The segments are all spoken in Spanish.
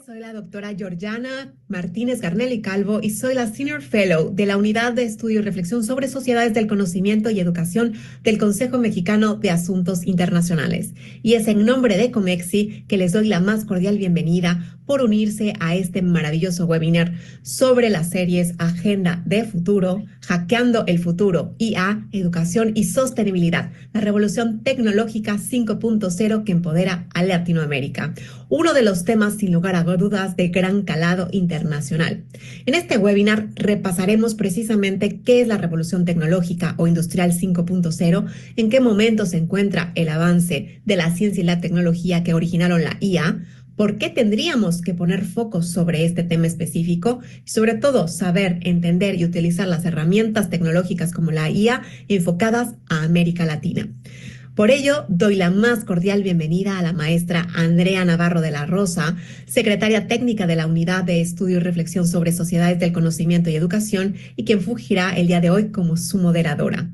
Soy la doctora Georgiana Martínez Garnel y Calvo y soy la Senior Fellow de la Unidad de Estudio y Reflexión sobre Sociedades del Conocimiento y Educación del Consejo Mexicano de Asuntos Internacionales. Y es en nombre de Comexi que les doy la más cordial bienvenida por unirse a este maravilloso webinar sobre las series Agenda de Futuro, Hackeando el Futuro, IA, Educación y Sostenibilidad, la revolución tecnológica 5.0 que empodera a Latinoamérica. Uno de los temas sin lugar a dudas de gran calado internacional. En este webinar repasaremos precisamente qué es la revolución tecnológica o industrial 5.0, en qué momento se encuentra el avance de la ciencia y la tecnología que originaron la IA, por qué tendríamos que poner foco sobre este tema específico y sobre todo saber, entender y utilizar las herramientas tecnológicas como la IA enfocadas a América Latina. Por ello, doy la más cordial bienvenida a la maestra Andrea Navarro de la Rosa, secretaria técnica de la Unidad de Estudio y Reflexión sobre Sociedades del Conocimiento y Educación y quien fungirá el día de hoy como su moderadora.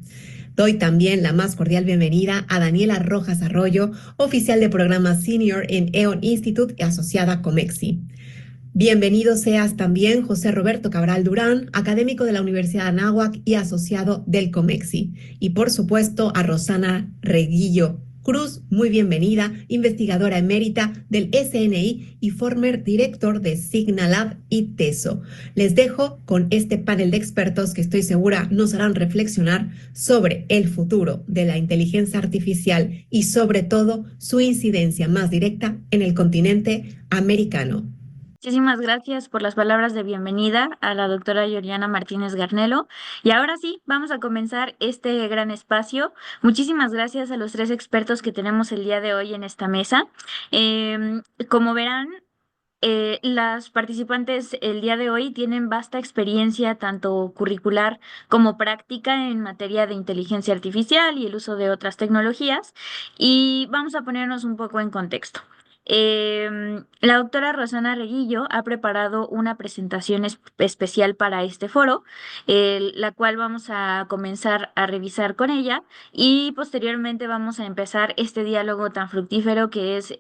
Doy también la más cordial bienvenida a Daniela Rojas Arroyo, oficial de programa senior en EON Institute y asociada a Comexi. Bienvenido seas también José Roberto Cabral Durán, académico de la Universidad de Anáhuac y asociado del Comexi. Y por supuesto a Rosana Reguillo Cruz, muy bienvenida, investigadora emérita del SNI y former director de Signalab y TESO. Les dejo con este panel de expertos que estoy segura nos harán reflexionar sobre el futuro de la inteligencia artificial y sobre todo su incidencia más directa en el continente americano. Muchísimas gracias por las palabras de bienvenida a la doctora Georgiana Martínez Garnelo. Y ahora sí, vamos a comenzar este gran espacio. Muchísimas gracias a los tres expertos que tenemos el día de hoy en esta mesa. Como verán, las participantes el día de hoy tienen vasta experiencia, tanto curricular como práctica, en materia de inteligencia artificial y el uso de otras tecnologías. Y vamos a ponernos un poco en contexto. La doctora Rosana Reguillo ha preparado una presentación especial para este foro, la cual vamos a comenzar a revisar con ella y posteriormente vamos a empezar este diálogo tan fructífero que es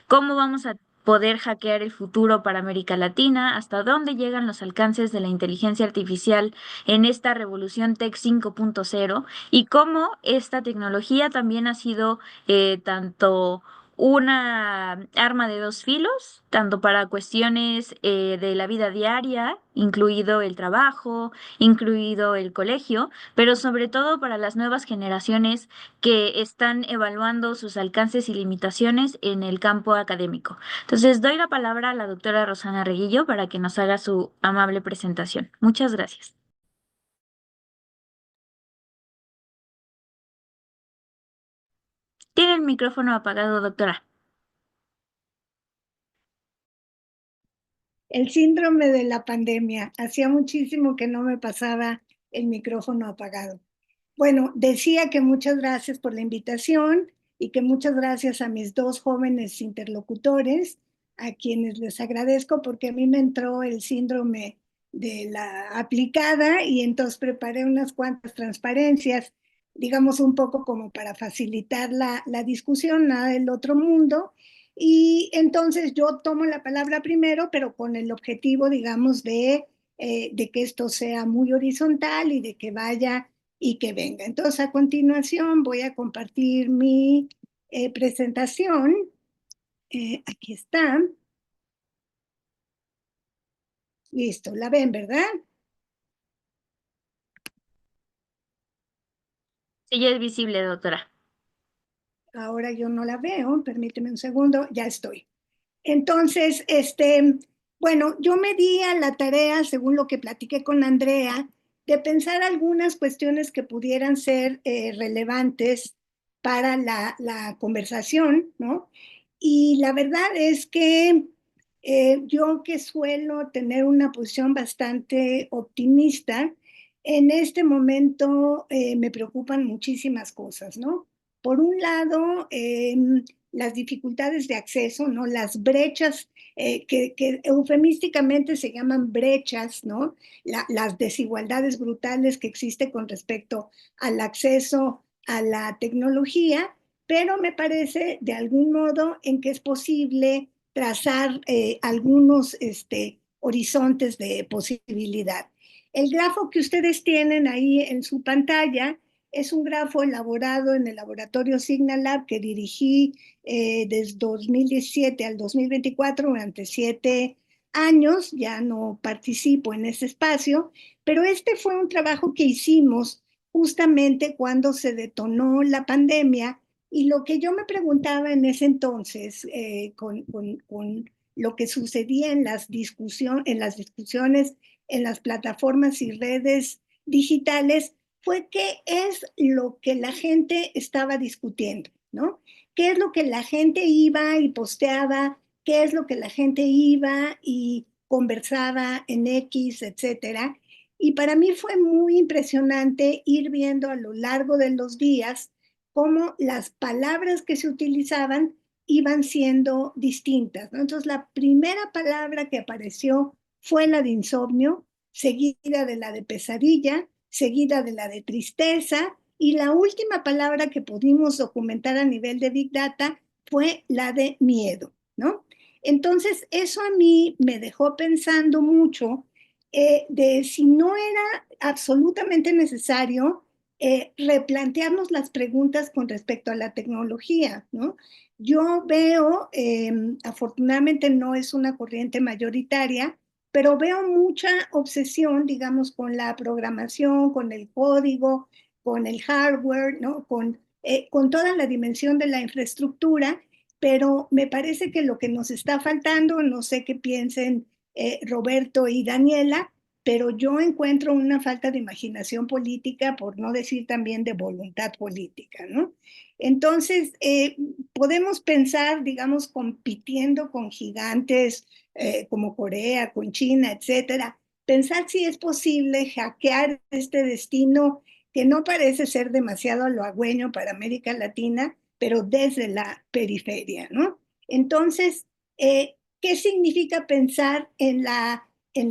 cómo vamos a poder hackear el futuro para América Latina, hasta dónde llegan los alcances de la inteligencia artificial en esta revolución Tech 5.0 y cómo esta tecnología también ha sido tanto una arma de dos filos, tanto para cuestiones de la vida diaria, incluido el trabajo, incluido el colegio, pero sobre todo para las nuevas generaciones que están evaluando sus alcances y limitaciones en el campo académico. Entonces, doy la palabra a la doctora Rosana Reguillo para que nos haga su amable presentación. Muchas gracias. Tiene el micrófono apagado, doctora. El síndrome de la pandemia. Hacía muchísimo que no me pasaba el micrófono apagado. Bueno, decía que muchas gracias por la invitación y que muchas gracias a mis dos jóvenes interlocutores, a quienes les agradezco porque a mí me entró el síndrome de la aplicada y entonces preparé unas cuantas transparencias, digamos un poco como para facilitar la discusión, nada del otro mundo. Y entonces yo tomo la palabra primero, pero con el objetivo, digamos, de que esto sea muy horizontal y de que vaya y que venga. Entonces, a continuación voy a compartir mi presentación. Aquí está. Listo, la ven, ¿verdad? Sí, ya es visible, doctora. Ahora yo no la veo, permíteme un segundo, ya estoy. Entonces, bueno, yo me di a la tarea, según lo que platiqué con Andrea, de pensar algunas cuestiones que pudieran ser relevantes para la conversación, ¿no? Y la verdad es que yo que suelo tener una posición bastante optimista, en este momento me preocupan muchísimas cosas, ¿no? Por un lado, las dificultades de acceso, ¿no? Las brechas que eufemísticamente se llaman brechas, ¿no? Las desigualdades brutales que existen con respecto al acceso a la tecnología, pero me parece de algún modo en que es posible trazar algunos horizontes de posibilidad. El grafo que ustedes tienen ahí en su pantalla es un grafo elaborado en el laboratorio Signalab que dirigí desde 2017 al 2024 durante 7 años. Ya no participo en ese espacio, pero este fue un trabajo que hicimos justamente cuando se detonó la pandemia, y lo que yo me preguntaba en ese entonces con lo que sucedía en las discusiones en las plataformas y redes digitales fue qué es lo que la gente estaba discutiendo, ¿no? ¿Qué es lo que la gente iba y posteaba? ¿Qué es lo que la gente iba y conversaba en X, etcétera? Y para mí fue muy impresionante ir viendo a lo largo de los días cómo las palabras que se utilizaban iban siendo distintas, ¿no? Entonces, la primera palabra que apareció fue la de insomnio, seguida de la de pesadilla, seguida de la de tristeza, y la última palabra que pudimos documentar a nivel de Big Data fue la de miedo, ¿no? Entonces, eso a mí me dejó pensando mucho de si no era absolutamente necesario replantearnos las preguntas con respecto a la tecnología, ¿no? Yo veo, afortunadamente no es una corriente mayoritaria, pero veo mucha obsesión, digamos, con la programación, con el código, con el hardware, ¿no? Con toda la dimensión de la infraestructura, pero me parece que lo que nos está faltando, no sé qué piensen Roberto y Daniela, pero yo encuentro una falta de imaginación política, por no decir también de voluntad política, ¿no? Entonces, podemos pensar, digamos, compitiendo con gigantes como Corea, con China, etcétera, pensar si es posible hackear este destino que no parece ser demasiado halagüeño para América Latina, pero desde la periferia, ¿no? Entonces, ¿qué significa pensar en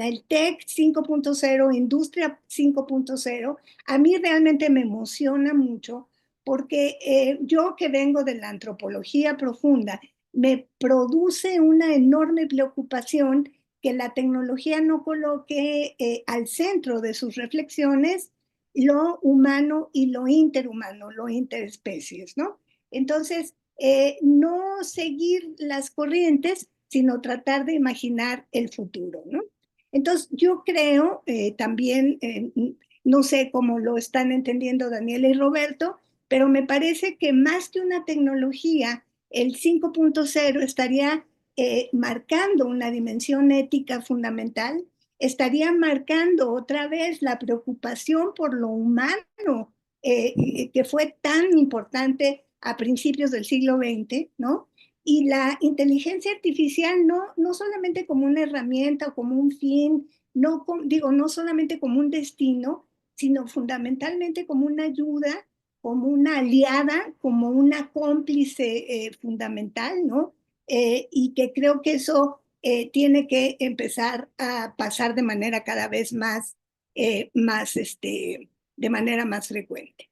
el TEC 5.0, Industria 5.0? A mí realmente me emociona mucho porque yo que vengo de la antropología profunda, me produce una enorme preocupación que la tecnología no coloque al centro de sus reflexiones lo humano y lo interhumano, lo interespecies, ¿no? Entonces, no seguir las corrientes, sino tratar de imaginar el futuro, ¿no? Entonces, yo creo también, no sé cómo lo están entendiendo Daniela y Roberto, pero me parece que más que una tecnología, el 5.0 estaría marcando una dimensión ética fundamental, estaría marcando otra vez la preocupación por lo humano, que fue tan importante a principios del siglo XX, ¿no? Y la inteligencia artificial no solamente como una herramienta o como un fin, no solamente como un destino, sino fundamentalmente como una ayuda, como una aliada, como una cómplice fundamental, ¿no? Y que creo que eso tiene que empezar a pasar de manera cada vez de manera más frecuente.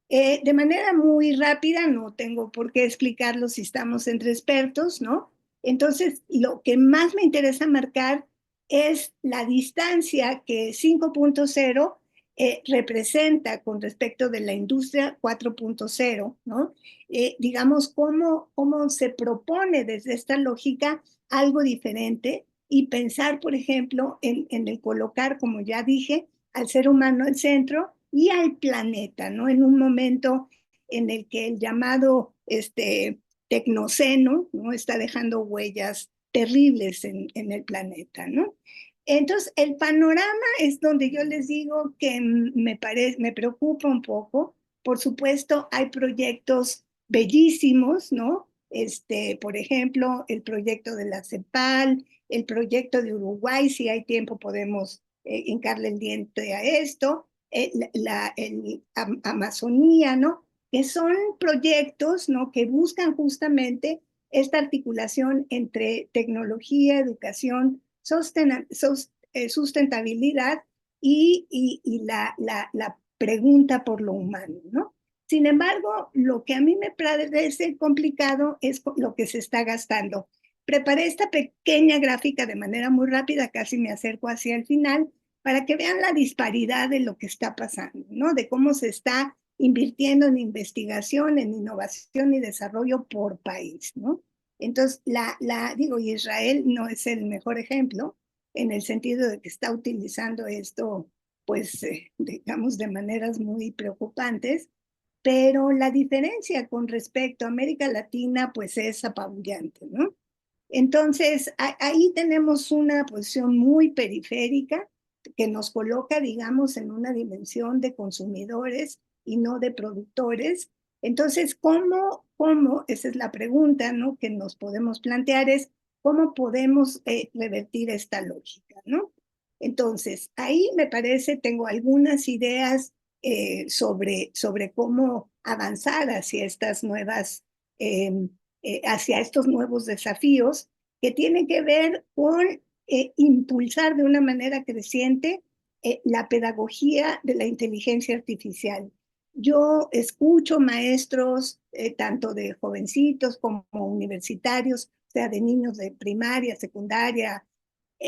De manera muy rápida, no tengo por qué explicarlo si estamos entre expertos, ¿no? Entonces, lo que más me interesa marcar es la distancia que 5.0 representa con respecto de la industria 4.0, ¿no? Digamos, cómo se propone desde esta lógica algo diferente y pensar, por ejemplo, en el colocar, como ya dije, al ser humano al centro y al planeta, ¿no? En un momento en el que el llamado tecnoceno, ¿no? Está dejando huellas terribles en el planeta, ¿no? Entonces, el panorama es donde yo les digo que me preocupa un poco. Por supuesto, hay proyectos bellísimos, ¿no? Por ejemplo, el proyecto de la CEPAL, el proyecto de Uruguay, si hay tiempo podemos hincarle el diente a esto, Amazonía, ¿no? Que son proyectos, ¿no? Que buscan justamente esta articulación entre tecnología, educación, sustentabilidad y la pregunta por lo humano, ¿no? Sin embargo, lo que a mí me parece complicado es lo que se está gastando. preparé esta pequeña gráfica de manera muy rápida, casi me acerco hacia el final, para que vean la disparidad de lo que está pasando, ¿no? De cómo se está invirtiendo en investigación, en innovación y desarrollo por país, ¿no? Entonces, digo, Israel no es el mejor ejemplo en el sentido de que está utilizando esto, pues, digamos, de maneras muy preocupantes, pero la diferencia con respecto a América Latina, pues, es apabullante, ¿no? Entonces, ahí tenemos una posición muy periférica que nos coloca, digamos, en una dimensión de consumidores y no de productores. Entonces, esa es la pregunta, ¿no? Que nos podemos plantear es, ¿cómo podemos revertir esta lógica, ¿no? Entonces, ahí me parece, tengo algunas ideas sobre cómo avanzar hacia estas nuevas hacia estos nuevos desafíos que tienen que ver con impulsar de una manera creciente la pedagogía de la inteligencia artificial. Yo escucho maestros, tanto de jovencitos como universitarios, o sea, de niños de primaria, secundaria,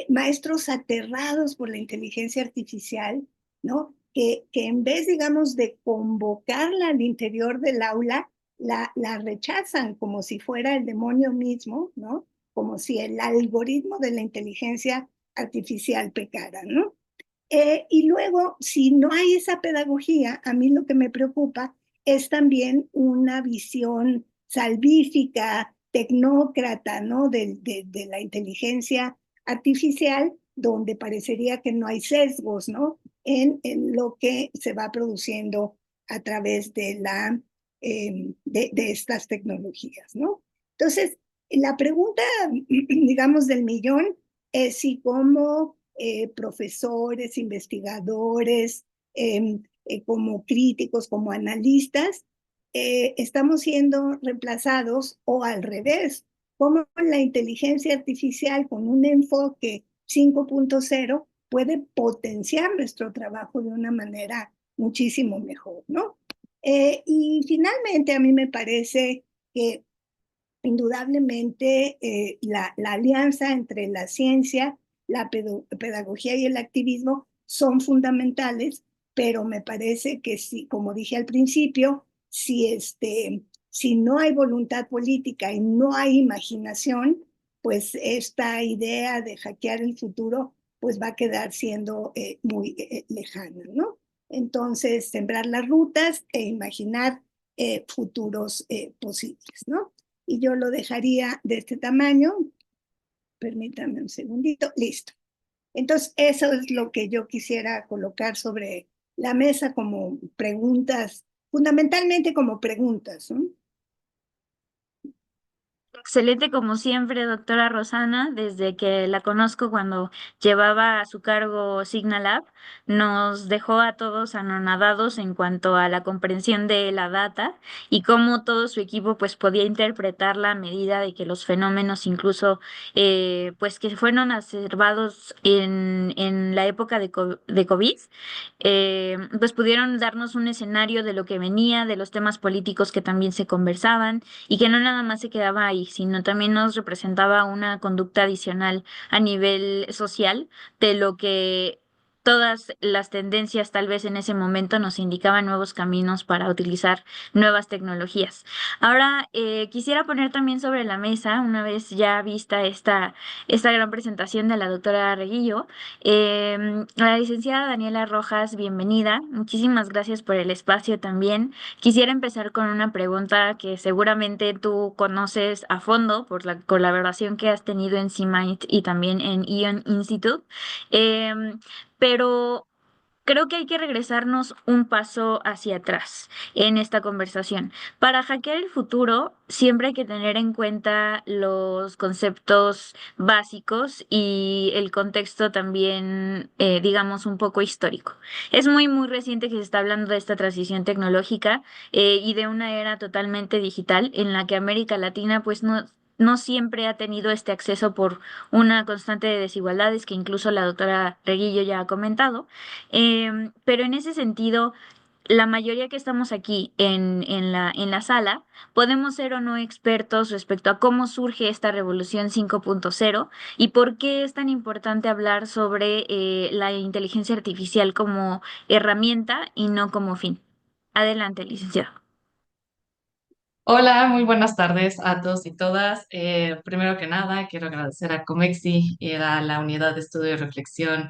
maestros aterrados por la inteligencia artificial, ¿no? Que en vez, digamos, de convocarla al interior del aula, la rechazan como si fuera el demonio mismo, ¿no? Como si el algoritmo de la inteligencia artificial pecara, ¿no? Y luego, si no hay esa pedagogía, a mí lo que me preocupa es también una visión salvífica, tecnócrata, ¿no? De la inteligencia artificial, donde parecería que no hay sesgos, ¿no? En lo que se va produciendo a través de estas tecnologías, ¿no? Entonces, la pregunta, digamos, del millón es si como profesores, investigadores, como críticos, como analistas, estamos siendo reemplazados o al revés, como la inteligencia artificial con un enfoque 5.0 puede potenciar nuestro trabajo de una manera muchísimo mejor, ¿no? Y finalmente a mí me parece que indudablemente la alianza entre la ciencia, la pedagogía y el activismo son fundamentales, pero me parece que si, como dije al principio, si no hay voluntad política y no hay imaginación, pues esta idea de hackear el futuro pues va a quedar siendo muy lejana, ¿no? Entonces, sembrar las rutas e imaginar futuros posibles, ¿no? Y yo lo dejaría de este tamaño. Permítame un segundito. Listo. Entonces, eso es lo que yo quisiera colocar sobre la mesa como preguntas, fundamentalmente como preguntas, ¿no? Excelente como siempre, doctora Rosana, desde que la conozco cuando llevaba a su cargo Signalab, nos dejó a todos anonadados en cuanto a la comprensión de la data y cómo todo su equipo pues podía interpretarla a medida de que los fenómenos incluso pues que fueron observados en la época de COVID, pues pudieron darnos un escenario de lo que venía, de los temas políticos que también se conversaban y que no nada más se quedaba ahí, sino también nos representaba una conducta adicional a nivel social de lo que todas las tendencias tal vez en ese momento nos indicaban nuevos caminos para utilizar nuevas tecnologías. Ahora, quisiera poner también sobre la mesa, una vez ya vista esta gran presentación de la doctora Reguillo, la licenciada Daniela Rojas, bienvenida. Muchísimas gracias por el espacio también. Quisiera empezar con una pregunta que seguramente tú conoces a fondo por la colaboración que has tenido en CMIT y también en Ion Institute. Pero creo que hay que regresarnos un paso hacia atrás en esta conversación. Para hackear el futuro, siempre hay que tener en cuenta los conceptos básicos y el contexto también, digamos, un poco histórico. Es muy reciente que se está hablando de esta transición tecnológica y de una era totalmente digital en la que América Latina, pues no siempre ha tenido este acceso por una constante de desigualdades que incluso la doctora Reguillo ya ha comentado. Pero en ese sentido, la mayoría que estamos aquí en la sala podemos ser o no expertos respecto a cómo surge esta revolución 5.0 y por qué es tan importante hablar sobre la inteligencia artificial como herramienta y no como fin. Adelante, licenciado. Hola, muy buenas tardes a todos y todas. Primero que nada, quiero agradecer a Comexi y a la Unidad de Estudio y Reflexión,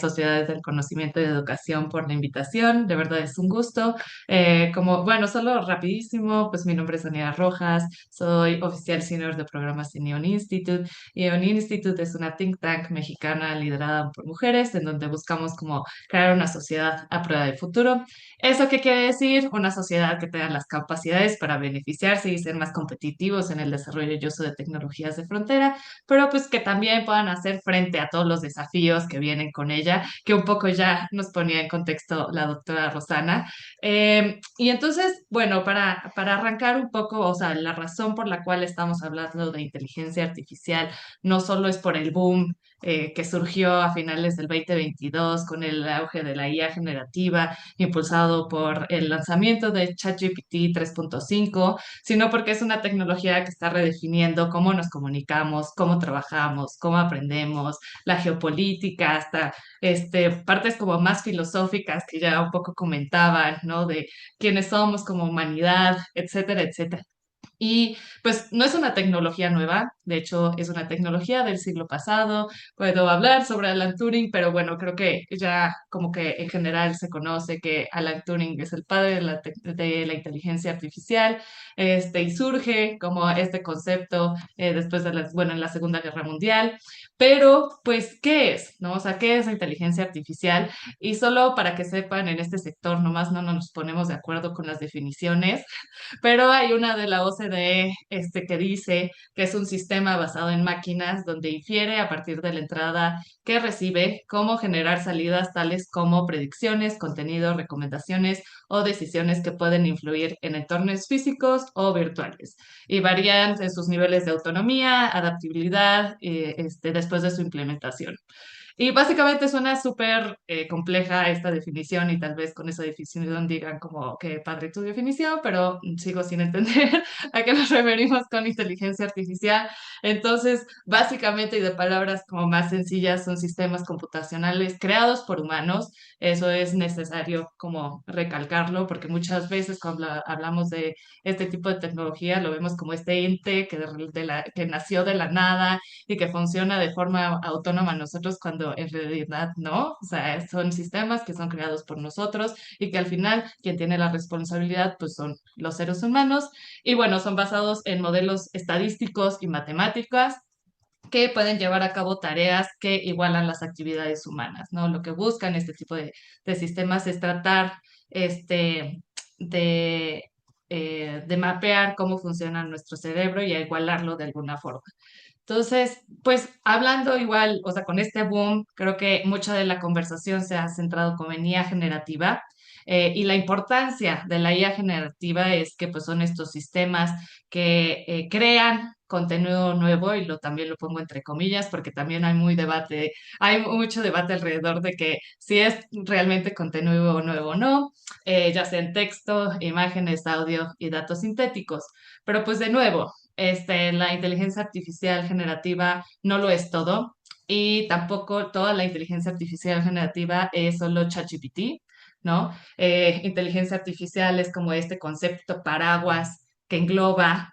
Sociedades del Conocimiento y Educación por la invitación. De verdad es un gusto. Bueno, solo rapidísimo, pues mi nombre es Daniela Rojas, soy oficial senior de programas en Neon Institute. Y Neon Institute es una think tank mexicana liderada por mujeres en donde buscamos como crear una sociedad a prueba de futuro. ¿Eso qué quiere decir? Una sociedad que tenga las capacidades para beneficiarse y ser más competitivos en el desarrollo y uso de tecnologías de frontera, pero pues que también puedan hacer frente a todos los desafíos que vienen con ella, que un poco ya nos ponía en contexto la doctora Rosana. Y entonces, bueno, para arrancar un poco, o sea, la razón por la cual estamos hablando de inteligencia artificial no solo es por el boom que surgió a finales del 2022 con el auge de la IA generativa, impulsado por el lanzamiento de ChatGPT 3.5, sino porque es una tecnología que está redefiniendo cómo nos comunicamos, cómo trabajamos, cómo aprendemos, la geopolítica, hasta partes como más filosóficas que ya un poco comentaban, ¿no? De quiénes somos como humanidad, etcétera, etcétera. Y pues no es una tecnología nueva, de hecho es una tecnología del siglo pasado. Puedo hablar sobre Alan Turing, pero bueno, creo que ya como que en general se conoce que Alan Turing es el padre de la inteligencia artificial, y surge como este concepto después de bueno, en la Segunda Guerra Mundial. Pero pues, ¿qué es? ¿No? O sea, ¿qué es la inteligencia artificial? Y solo para que sepan, en este sector nomás no nos ponemos de acuerdo con las definiciones, pero hay una de la OCDE que dice que es un sistema basado en máquinas donde infiere a partir de la entrada que recibe cómo generar salidas tales como predicciones, contenidos, recomendaciones o decisiones que pueden influir en entornos físicos o virtuales y varían en sus niveles de autonomía, adaptabilidad, después de su implementación. Y básicamente suena súper compleja esta definición y tal vez con esa definición digan como que padre tu definición, pero sigo sin entender a qué nos referimos con inteligencia artificial. Entonces, básicamente y de palabras como más sencillas, son sistemas computacionales creados por humanos. Eso es necesario como recalcarlo porque muchas veces cuando hablamos de este tipo de tecnología lo vemos como este ente que nació de la nada y que funciona de forma autónoma nosotros cuando en realidad no, o sea, son sistemas que son creados por nosotros y que al final quien tiene la responsabilidad pues son los seres humanos y bueno, son basados en modelos estadísticos y matemáticas que pueden llevar a cabo tareas que igualan las actividades humanas, ¿no? Lo que buscan este tipo de sistemas es tratar de, de mapear cómo funciona nuestro cerebro y a igualarlo de alguna forma. Entonces, pues hablando igual, o sea, con este boom, creo que mucha de la conversación se ha centrado como en IA generativa. Y la importancia de la IA generativa es que pues son estos sistemas que crean contenido nuevo y también lo pongo entre comillas porque también hay mucho debate alrededor de que si es realmente contenido nuevo o no, ya sea en texto, imágenes, audio y datos sintéticos. Pero pues de nuevo, la inteligencia artificial generativa no lo es todo y tampoco toda la inteligencia artificial generativa es solo ChatGPT, ¿no? Inteligencia artificial es como este concepto paraguas que engloba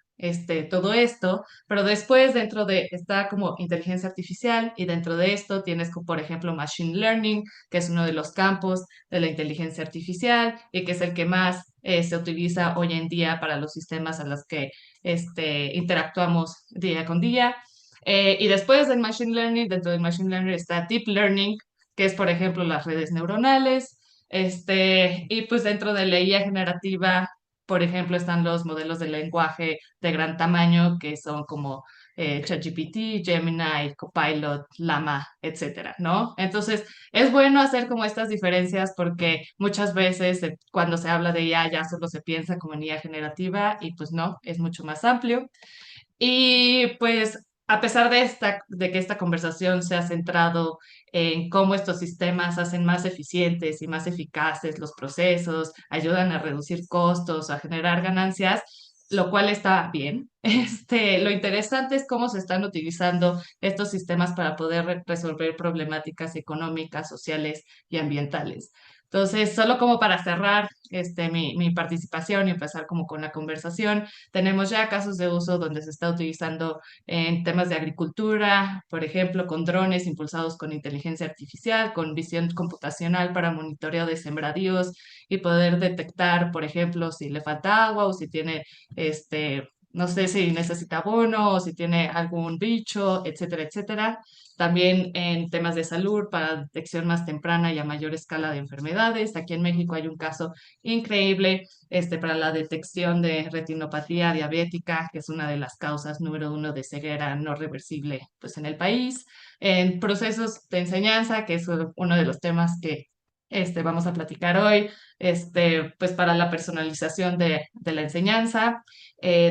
todo esto, pero después dentro de está como inteligencia artificial y dentro de esto tienes, por ejemplo, machine learning, que es uno de los campos de la inteligencia artificial y que es el que más se utiliza hoy en día para los sistemas a los que interactuamos día con día. Y después del Machine Learning, dentro del Machine Learning está Deep Learning, que es, por ejemplo, las redes neuronales. Y pues dentro de la IA generativa, por ejemplo, están los modelos de lenguaje de gran tamaño, que son como ChatGPT, Gemini, Copilot, Llama, etcétera, ¿no? Entonces, es bueno hacer como estas diferencias porque muchas veces cuando se habla de IA ya solo se piensa como en IA generativa y pues no, es mucho más amplio. Y pues a pesar de que esta conversación se ha centrado en cómo estos sistemas hacen más eficientes y más eficaces los procesos, ayudan a reducir costos, a generar ganancias, lo cual está bien. Lo interesante es cómo se están utilizando estos sistemas para poder resolver problemáticas económicas, sociales y ambientales. Entonces, solo como para cerrar mi participación y empezar como con la conversación, tenemos ya casos de uso donde se está utilizando en temas de agricultura, por ejemplo, con drones impulsados con inteligencia artificial, con visión computacional para monitoreo de sembradíos y poder detectar, por ejemplo, si le falta agua o si tiene, no sé si necesita abono o si tiene algún bicho, etcétera, etcétera. También en temas de salud para detección más temprana y a mayor escala de enfermedades. Aquí en México hay un caso increíble para la detección de retinopatía diabética, que es una de las causas número uno de ceguera no reversible pues, en el país. En procesos de enseñanza, que es uno de los temas que vamos a platicar hoy, pues para la personalización de la enseñanza.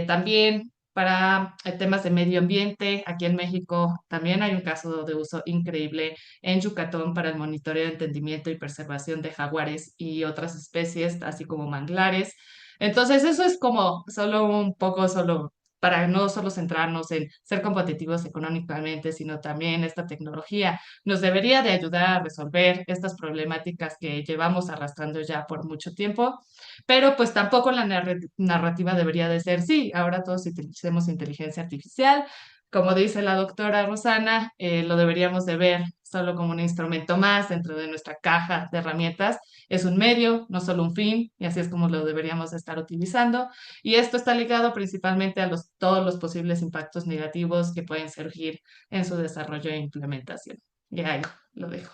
También para temas de medio ambiente, aquí en México también hay un caso de uso increíble en Yucatán para el monitoreo de entendimiento y preservación de jaguares y otras especies, así como manglares. Entonces, eso es como solo un poco, solo para no solo centrarnos en ser competitivos económicamente, sino también esta tecnología nos debería de ayudar a resolver estas problemáticas que llevamos arrastrando ya por mucho tiempo, pero pues tampoco la narrativa debería de ser, sí, ahora todos utilicemos inteligencia artificial. Como dice la doctora Rosana, lo deberíamos de ver solo como un instrumento más dentro de nuestra caja de herramientas. Es un medio, no solo un fin, y así es como lo deberíamos estar utilizando. Y esto está ligado principalmente a todos los posibles impactos negativos que pueden surgir en su desarrollo e implementación. Y ahí lo dejo.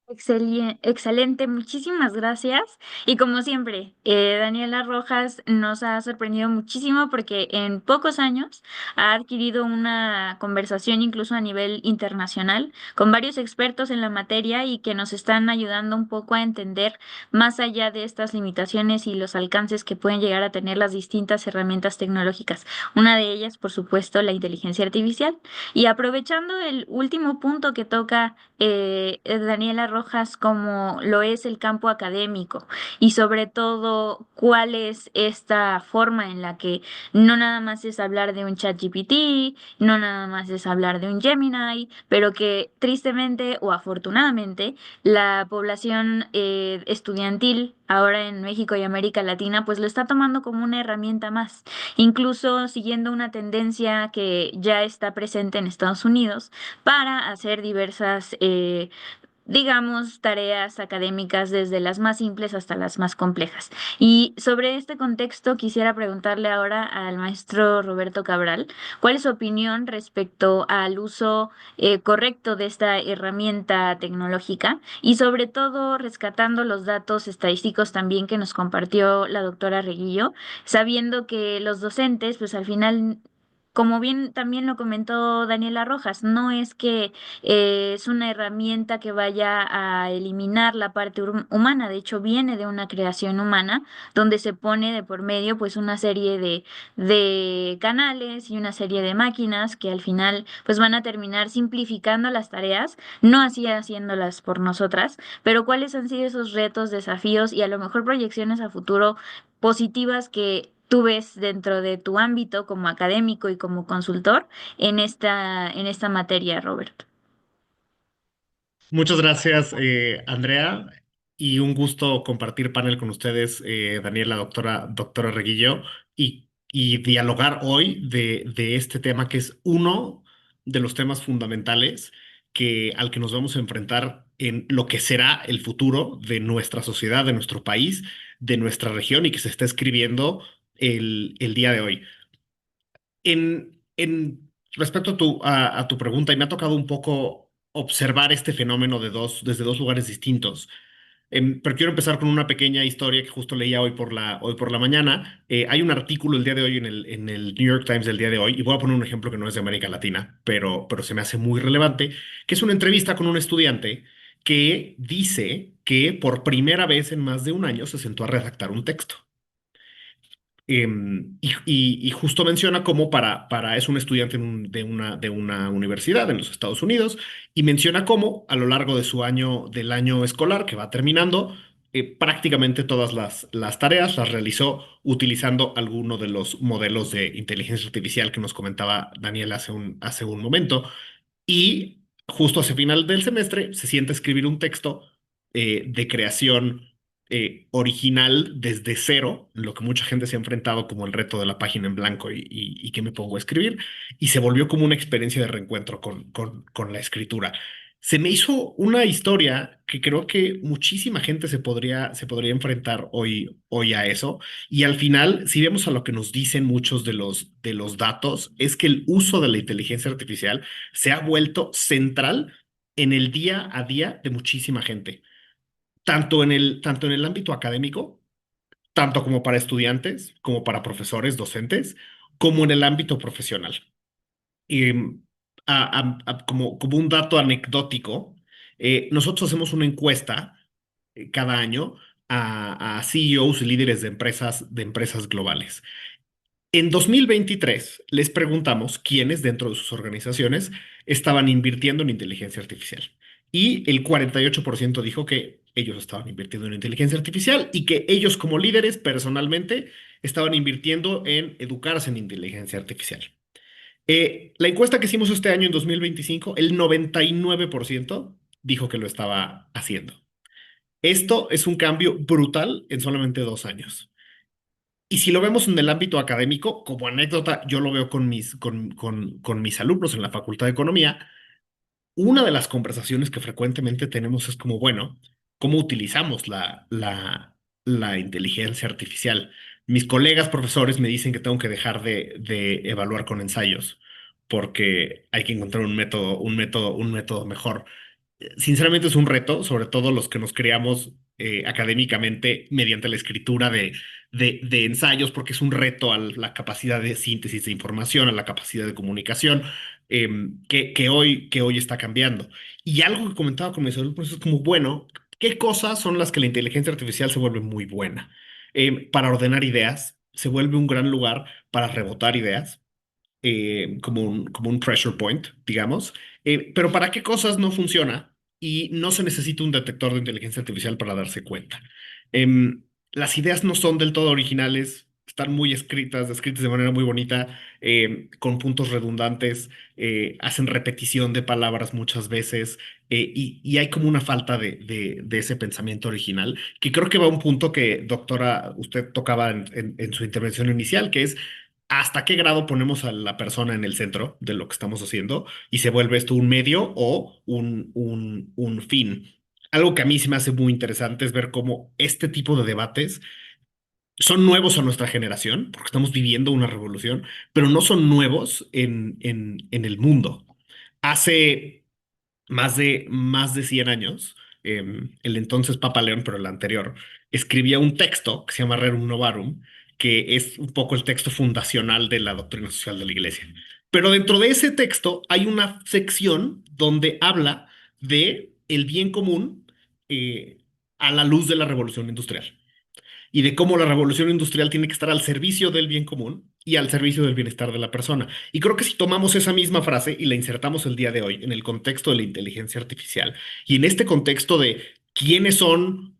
Excelente, muchísimas gracias. Y como siempre, Daniela Rojas nos ha sorprendido muchísimo porque en pocos años ha adquirido una conversación incluso a nivel internacional con varios expertos en la materia y que nos están ayudando un poco a entender más allá de estas limitaciones y los alcances que pueden llegar a tener las distintas herramientas tecnológicas. Una de ellas, por supuesto, la inteligencia artificial. Y aprovechando el último punto que toca Daniela Rojas, como lo es el campo académico y sobre todo cuál es esta forma en la que no nada más es hablar de un ChatGPT, no nada más es hablar de un Gemini, pero que tristemente o afortunadamente la población estudiantil ahora en México y América Latina pues lo está tomando como una herramienta más, incluso siguiendo una tendencia que ya está presente en Estados Unidos para hacer diversas, digamos, tareas académicas desde las más simples hasta las más complejas. Y sobre este contexto quisiera preguntarle ahora al maestro Roberto Cabral, ¿cuál es su opinión respecto al uso correcto de esta herramienta tecnológica y sobre todo rescatando los datos estadísticos también que nos compartió la doctora Reguillo, sabiendo que los docentes, pues al final... Como bien también lo comentó Daniela Rojas, no es que es una herramienta que vaya a eliminar la parte humana, de hecho viene de una creación humana donde se pone de por medio pues una serie de canales y una serie de máquinas que al final pues van a terminar simplificando las tareas, no así haciéndolas por nosotras, pero cuáles han sido esos retos, desafíos y a lo mejor proyecciones a futuro positivas que tú ves dentro de tu ámbito como académico y como consultor en esta materia, Robert. Muchas gracias, Andrea, y un gusto compartir panel con ustedes, Daniela, doctora Reguillo, y dialogar hoy de este tema que es uno de los temas fundamentales al que nos vamos a enfrentar en lo que será el futuro de nuestra sociedad, de nuestro país, de nuestra región y que se está escribiendo el día de hoy. En respecto a tu pregunta, y me ha tocado un poco observar este fenómeno desde dos lugares distintos. Pero quiero empezar con una pequeña historia que justo leía hoy por la mañana. Hay un artículo el día de hoy en el New York Times del día de hoy, y voy a poner un ejemplo que no es de América Latina, pero se me hace muy relevante, que es una entrevista con un estudiante que dice que por primera vez en más de un año se sentó a redactar un texto. Y justo menciona cómo es un estudiante de una universidad en los Estados Unidos, y menciona cómo a lo largo de del año escolar que va terminando, prácticamente todas las tareas las realizó utilizando alguno de los modelos de inteligencia artificial que nos comentaba Daniel hace un momento. Y justo hacia final del semestre se sienta a escribir un texto de creación original desde cero, lo que mucha gente se ha enfrentado como el reto de la página en blanco y que me pongo a escribir, y se volvió como una experiencia de reencuentro con la escritura. Se me hizo una historia que creo que muchísima gente se podría enfrentar hoy a eso. Y al final, si vemos a lo que nos dicen muchos de los datos, es que el uso de la inteligencia artificial se ha vuelto central en el día a día de muchísima gente, tanto en el ámbito académico, tanto como para estudiantes, como para profesores, docentes, como en el ámbito profesional. Y, como un dato anecdótico, nosotros hacemos una encuesta cada año a CEOs y líderes de empresas globales. En 2023 les preguntamos quiénes dentro de sus organizaciones estaban invirtiendo en inteligencia artificial. Y el 48% dijo que ellos estaban invirtiendo en inteligencia artificial y que ellos como líderes personalmente estaban invirtiendo en educarse en inteligencia artificial. La encuesta que hicimos este año en 2025, el 99% dijo que lo estaba haciendo. Esto es un cambio brutal en solamente 2 años. Y si lo vemos en el ámbito académico, como anécdota, yo lo veo con mis alumnos en la Facultad de Economía. Una de las conversaciones que frecuentemente tenemos es como, bueno, ¿cómo utilizamos la inteligencia artificial? Mis colegas profesores me dicen que tengo que dejar de evaluar con ensayos porque hay que encontrar un método mejor. Sinceramente es un reto, sobre todo los que nos creamos académicamente mediante la escritura de ensayos, porque es un reto a la capacidad de síntesis de información, a la capacidad de comunicación, que hoy está cambiando. Y algo que comentaba con mis alumnos es como, bueno, ¿qué cosas son las que la inteligencia artificial se vuelve muy buena? Para ordenar ideas, se vuelve un gran lugar para rebotar ideas, como un pressure point, digamos. Pero ¿para qué cosas no funciona? Y no se necesita un detector de inteligencia artificial para darse cuenta. Las ideas no son del todo originales, están muy descritas de manera muy bonita, con puntos redundantes, hacen repetición de palabras muchas veces, y hay como una falta de ese pensamiento original, que creo que va a un punto que, doctora, usted tocaba en su intervención inicial, que es hasta qué grado ponemos a la persona en el centro de lo que estamos haciendo y se vuelve esto un medio o un fin. Algo que a mí se me hace muy interesante es ver cómo este tipo de debates son nuevos a nuestra generación, porque estamos viviendo una revolución, pero no son nuevos en el mundo. Hace más de 100 años, el entonces Papa León, pero el anterior, escribía un texto que se llama Rerum Novarum, que es un poco el texto fundacional de la doctrina social de la Iglesia. Pero dentro de ese texto hay una sección donde habla de el bien común, a la luz de la revolución industrial, y de cómo la revolución industrial tiene que estar al servicio del bien común y al servicio del bienestar de la persona. Y creo que si tomamos esa misma frase y la insertamos el día de hoy en el contexto de la inteligencia artificial y en este contexto de quiénes son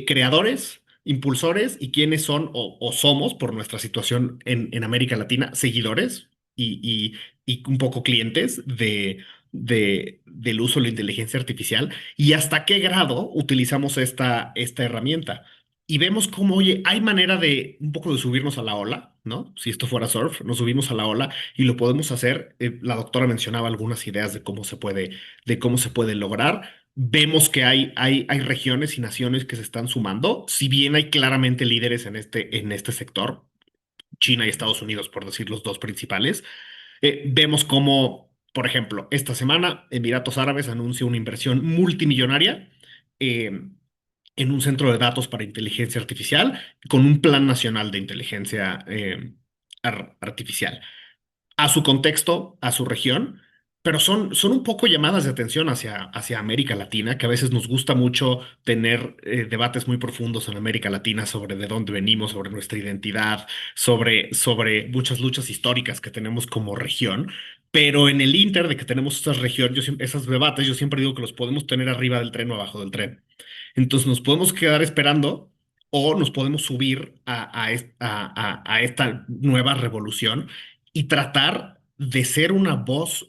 creadores, impulsores, y quiénes son o somos, por nuestra situación en América Latina, seguidores y un poco clientes del uso de la inteligencia artificial, y hasta qué grado utilizamos esta herramienta. Y vemos cómo, oye, hay manera de un poco de subirnos a la ola, ¿no? Si esto fuera surf, nos subimos a la ola y lo podemos hacer. La doctora mencionaba algunas ideas de cómo se puede lograr. Vemos que hay regiones y naciones que se están sumando, si bien hay claramente líderes en este sector, China y Estados Unidos, por decir los dos principales. Vemos cómo, por ejemplo, esta semana Emiratos Árabes anuncia una inversión multimillonaria, eh, en un centro de datos para inteligencia artificial, con un plan nacional de inteligencia artificial, a su contexto, a su región, pero son un poco llamadas de atención hacia América Latina, que a veces nos gusta mucho tener debates muy profundos en América Latina sobre de dónde venimos, sobre nuestra identidad, sobre muchas luchas históricas que tenemos como región. Pero en el inter de que tenemos estas regiones, esos debates, yo siempre digo que los podemos tener arriba del tren o abajo del tren. Entonces nos podemos quedar esperando o nos podemos subir a esta nueva revolución y tratar de ser una voz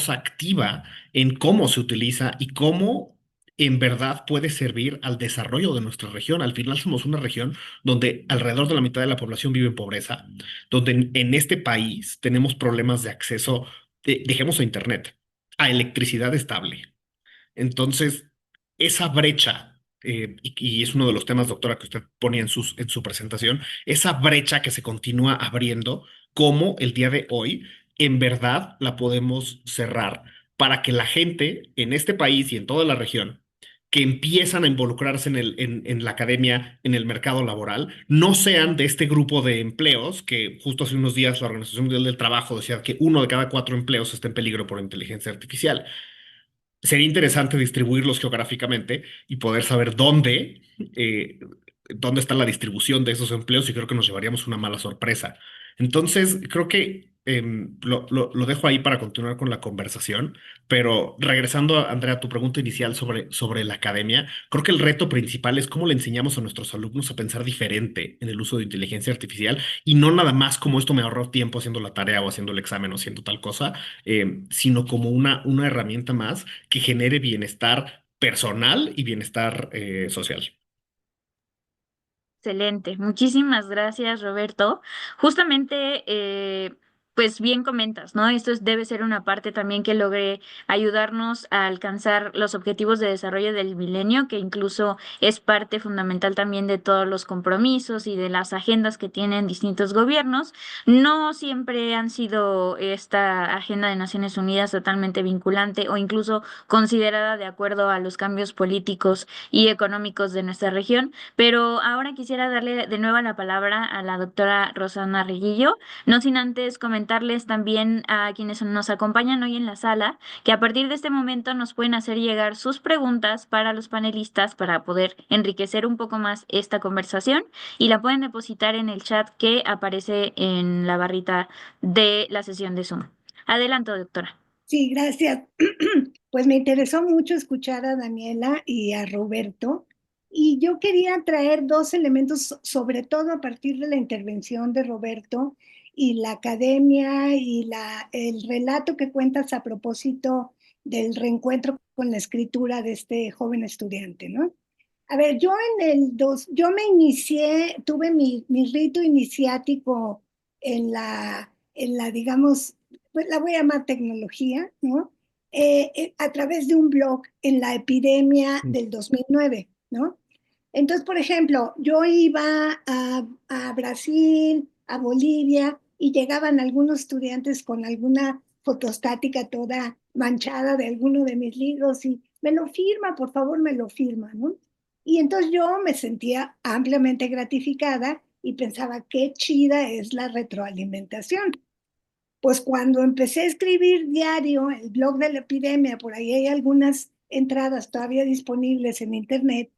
activa en cómo se utiliza y cómo en verdad puede servir al desarrollo de nuestra región. Al final somos una región donde alrededor de la mitad de la población vive en pobreza, donde en este país tenemos problemas de acceso, dejemos a internet, a electricidad estable. Entonces, esa brecha, y es uno de los temas, doctora, que usted ponía en su presentación, esa brecha que se continúa abriendo, cómo el día de hoy en verdad la podemos cerrar para que la gente en este país y en toda la región que empiezan a involucrarse en la academia, en el mercado laboral, no sean de este grupo de empleos que justo hace unos días la Organización Mundial del Trabajo decía que 1 de cada 4 empleos está en peligro por inteligencia artificial. Sería interesante distribuirlos geográficamente y poder saber eh, dónde está la distribución de esos empleos y creo que nos llevaríamos una mala sorpresa. Entonces, creo que lo dejo ahí para continuar con la conversación, pero regresando, Andrea, a tu pregunta inicial sobre la academia, creo que el reto principal es cómo le enseñamos a nuestros alumnos a pensar diferente en el uso de inteligencia artificial y no nada más como esto me ahorró tiempo haciendo la tarea o haciendo el examen o haciendo tal cosa, sino como una herramienta más que genere bienestar personal y bienestar social. Excelente, muchísimas gracias, Roberto. Justamente, pues bien comentas, ¿no? Debe ser una parte también que logre ayudarnos a alcanzar los objetivos de desarrollo del milenio, que incluso es parte fundamental también de todos los compromisos y de las agendas que tienen distintos gobiernos. No siempre han sido esta agenda de Naciones Unidas totalmente vinculante o incluso considerada de acuerdo a los cambios políticos y económicos de nuestra región. Pero ahora quisiera darle de nuevo la palabra a la doctora Rosana Reguillo, no sin antes comentarles también a quienes nos acompañan hoy en la sala que a partir de este momento nos pueden hacer llegar sus preguntas para los panelistas para poder enriquecer un poco más esta conversación y la pueden depositar en el chat que aparece en la barrita de la sesión de Zoom. Adelante, doctora. Sí, gracias. Pues me interesó mucho escuchar a Daniela y a Roberto. Y yo quería traer dos elementos, sobre todo a partir de la intervención de Roberto y la academia y el relato que cuentas a propósito del reencuentro con la escritura de este joven estudiante, ¿no? A ver, yo me inicié, tuve mi rito iniciático digamos, pues la voy a llamar tecnología, ¿no? A través de un blog en la epidemia del 2009, ¿no? Entonces, por ejemplo, yo iba a Brasil, a Bolivia, y llegaban algunos estudiantes con alguna fotostática toda manchada de alguno de mis libros y me lo firma, por favor, me lo firma, ¿no? Y entonces yo me sentía ampliamente gratificada y pensaba, qué chida es la retroalimentación. Pues cuando empecé a escribir diario, el blog de la epidemia, por ahí hay algunas entradas todavía disponibles en internet,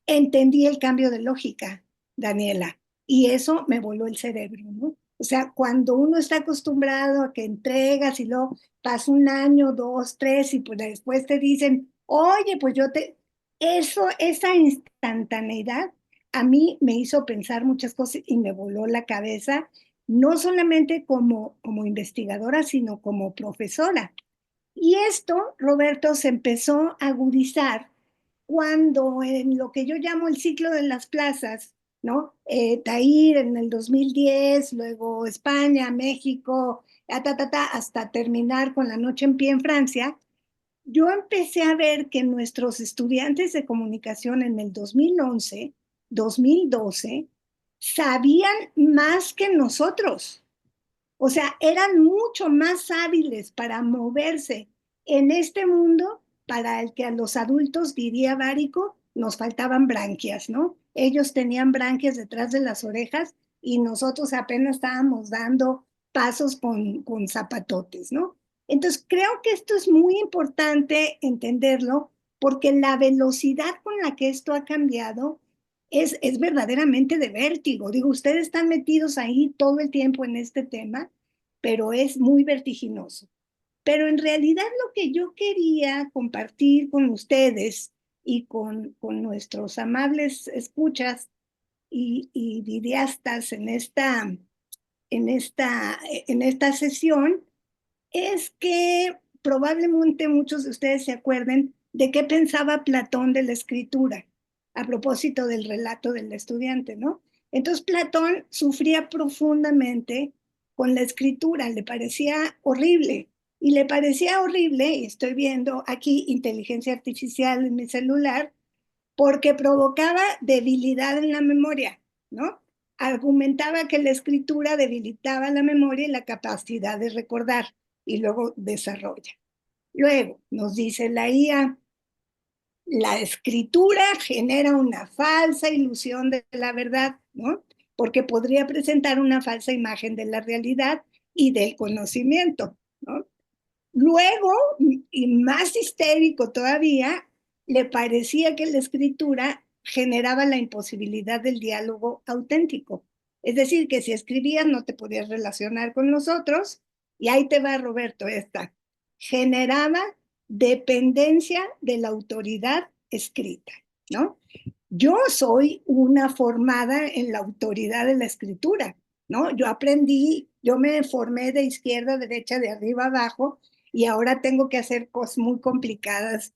entendí el cambio de lógica, Daniela, y eso me voló el cerebro, ¿no? O sea, cuando uno está acostumbrado a que entregas y luego pasa un año, dos, tres, y pues después te dicen, oye, pues esa instantaneidad a mí me hizo pensar muchas cosas y me voló la cabeza, no solamente como investigadora, sino como profesora. Y esto, Roberto, se empezó a agudizar cuando en lo que yo llamo el ciclo de las plazas, ¿no? Tahir en el 2010, luego España, México, hasta terminar con la noche en pie en Francia, yo empecé a ver que nuestros estudiantes de comunicación en el 2011, 2012, sabían más que nosotros. O sea, eran mucho más hábiles para moverse en este mundo para el que a los adultos, diría Bárico, nos faltaban branquias, ¿no? Ellos tenían branquias detrás de las orejas y nosotros apenas estábamos dando pasos con zapatotes, ¿no? Entonces, creo que esto es muy importante entenderlo porque la velocidad con la que esto ha cambiado es verdaderamente de vértigo. Digo, ustedes están metidos ahí todo el tiempo en este tema, pero es muy vertiginoso. Pero en realidad lo que yo quería compartir con ustedes y con nuestros amables escuchas y videastas en esta sesión es que probablemente muchos de ustedes se acuerden de qué pensaba Platón de la escritura a propósito del relato del estudiante, ¿no? Entonces Platón sufría profundamente con la escritura, le parecía horrible. Y le parecía horrible, y estoy viendo aquí inteligencia artificial en mi celular, porque provocaba debilidad en la memoria, ¿no? Argumentaba que la escritura debilitaba la memoria y la capacidad de recordar y luego desarrolla. Luego nos dice la IA, la escritura genera una falsa ilusión de la verdad, ¿no? Porque podría presentar una falsa imagen de la realidad y del conocimiento, ¿no? Luego, y más histérico todavía, le parecía que la escritura generaba la imposibilidad del diálogo auténtico. Es decir, que si escribías no te podías relacionar con los otros, y ahí te va Roberto esta, generaba dependencia de la autoridad escrita, ¿no? Yo soy una formada en la autoridad de la escritura, ¿no? Yo aprendí, yo me formé de izquierda a derecha, de arriba a abajo, y ahora tengo que hacer cosas muy complicadas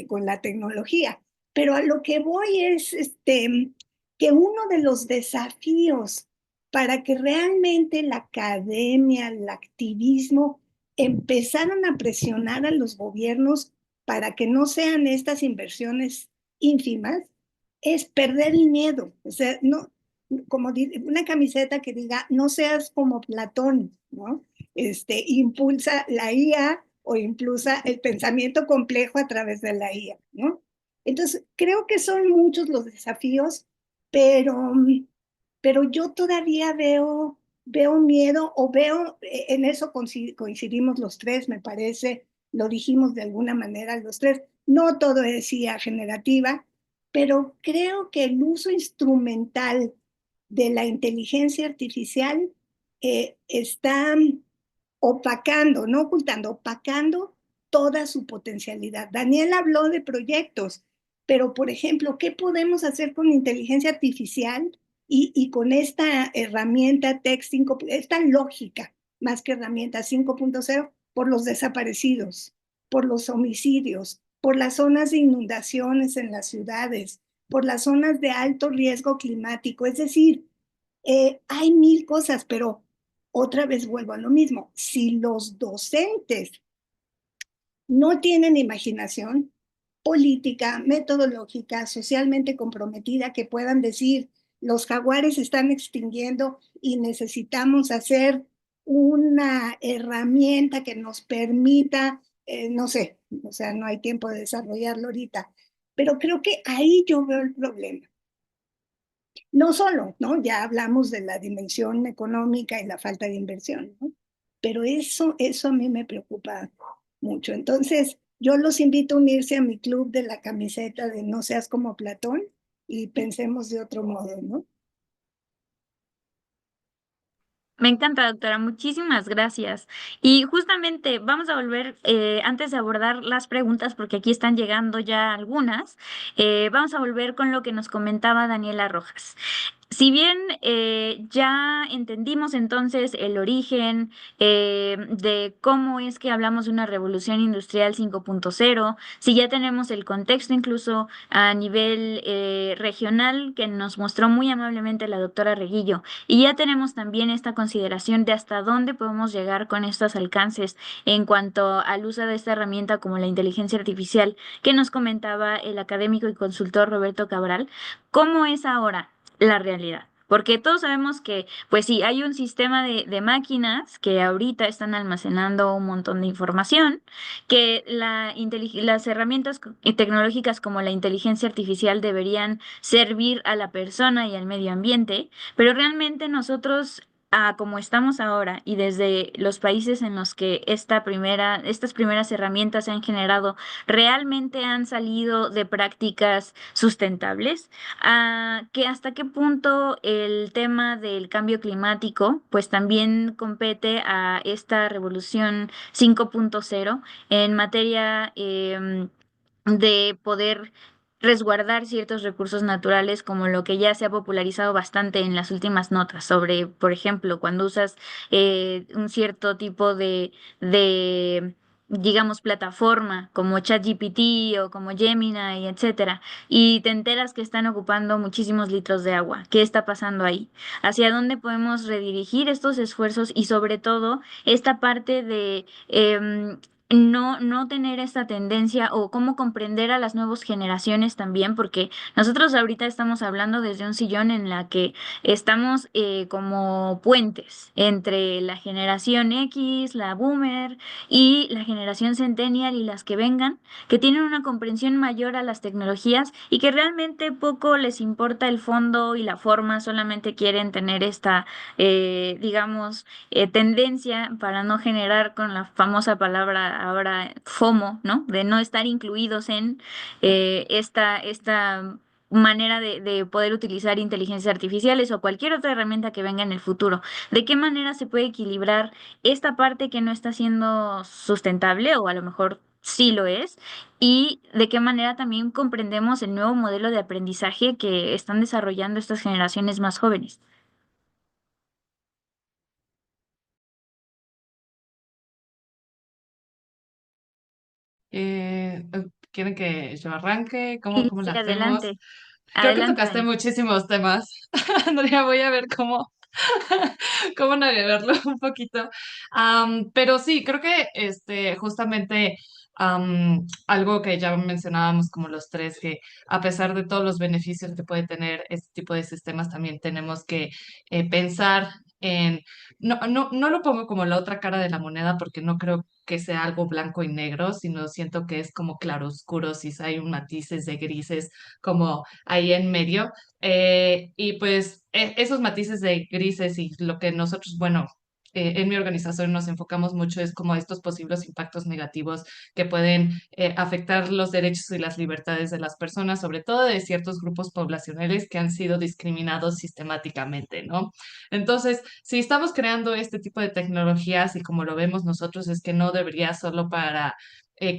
con la tecnología. Pero a lo que voy es que uno de los desafíos para que realmente la academia, el activismo, empezaran a presionar a los gobiernos para que no sean estas inversiones ínfimas, es perder el miedo. O sea, no, como una camiseta que diga, no seas como Platón, ¿no? Impulsa la IA o impulsa el pensamiento complejo a través de la IA, ¿no? Entonces, creo que son muchos los desafíos, pero, pero yo todavía veo miedo o veo, en eso coincidimos los tres, me parece, lo dijimos de alguna manera los tres, no todo es IA generativa, pero creo que el uso instrumental de la inteligencia artificial está opacando, no ocultando, opacando toda su potencialidad. Daniel habló de proyectos, pero por ejemplo, ¿qué podemos hacer con inteligencia artificial y con esta herramienta Tech 5, esta lógica, más que herramienta 5.0, por los desaparecidos, por los homicidios, por las zonas de inundaciones en las ciudades, por las zonas de alto riesgo climático? Es decir, hay mil cosas, pero otra vez vuelvo a lo mismo. Si los docentes no tienen imaginación política, metodológica, socialmente comprometida, que puedan decir, los jaguares se están extinguiendo y necesitamos hacer una herramienta que nos permita, no sé, o sea, no hay tiempo de desarrollarlo ahorita, pero creo que ahí yo veo el problema. No solo, ¿no? Ya hablamos de la dimensión económica y la falta de inversión, ¿no? Pero eso a mí me preocupa mucho. Entonces, yo los invito a unirse a mi club de la camiseta de No seas como Platón y pensemos de otro modo, ¿no? Me encanta, doctora. Muchísimas gracias. Y justamente vamos a volver, antes de abordar las preguntas, porque aquí están llegando ya algunas, vamos a volver con lo que nos comentaba Daniela Rojas. Si bien ya entendimos entonces el origen de cómo es que hablamos de una revolución industrial 5.0, si ya tenemos el contexto incluso a nivel regional que nos mostró muy amablemente la doctora Reguillo, y ya tenemos también esta consideración de hasta dónde podemos llegar con estos alcances en cuanto al uso de esta herramienta como la inteligencia artificial que nos comentaba el académico y consultor Roberto Cabral, ¿cómo es ahora la realidad? Porque todos sabemos que, pues sí, hay un sistema de máquinas que ahorita están almacenando un montón de información, que las herramientas tecnológicas como la inteligencia artificial deberían servir a la persona y al medio ambiente, pero realmente nosotros a como estamos ahora y desde los países en los que estas primeras herramientas se han generado realmente han salido de prácticas sustentables, que hasta qué punto el tema del cambio climático pues también compete a esta revolución 5.0 en materia de poder resguardar ciertos recursos naturales, como lo que ya se ha popularizado bastante en las últimas notas sobre, por ejemplo, cuando usas un cierto tipo de, digamos, plataforma como ChatGPT o como Gemini, etcétera, y te enteras que están ocupando muchísimos litros de agua. ¿Qué está pasando ahí? ¿Hacia dónde podemos redirigir estos esfuerzos y sobre todo esta parte de no tener esta tendencia o cómo comprender a las nuevas generaciones también, porque nosotros ahorita estamos hablando desde un sillón en la que estamos como puentes entre la generación X, la boomer y la generación centennial y las que vengan, que tienen una comprensión mayor a las tecnologías y que realmente poco les importa el fondo y la forma, solamente quieren tener esta, digamos, tendencia para no generar con la famosa palabra ahora FOMO, ¿no? De no estar incluidos en esta manera de poder utilizar inteligencias artificiales o cualquier otra herramienta que venga en el futuro. ¿De qué manera se puede equilibrar esta parte que no está siendo sustentable o a lo mejor sí lo es? ¿Y de qué manera también comprendemos el nuevo modelo de aprendizaje que están desarrollando estas generaciones más jóvenes? ¿Quieren que yo arranque? Sí, ¿Cómo sí, la hacemos? adelante, Creo que adelante, tocaste Dani. muchísimos temas. Andrea, voy a ver cómo navegarlo un poquito. Pero sí, creo que justamente algo que ya mencionábamos como los tres, que a pesar de todos los beneficios que puede tener este tipo de sistemas, también tenemos que pensar en, no lo pongo como la otra cara de la moneda porque no creo que sea algo blanco y negro, sino siento que es como claroscuro, si hay un matices de grises como ahí en medio. Y pues esos matices de grises y lo que nosotros, bueno, en mi organización nos enfocamos mucho es como estos posibles impactos negativos que pueden afectar los derechos y las libertades de las personas, sobre todo de ciertos grupos poblacionales que han sido discriminados sistemáticamente, ¿no? Entonces, si estamos creando este tipo de tecnologías y como lo vemos nosotros, es que no debería solo para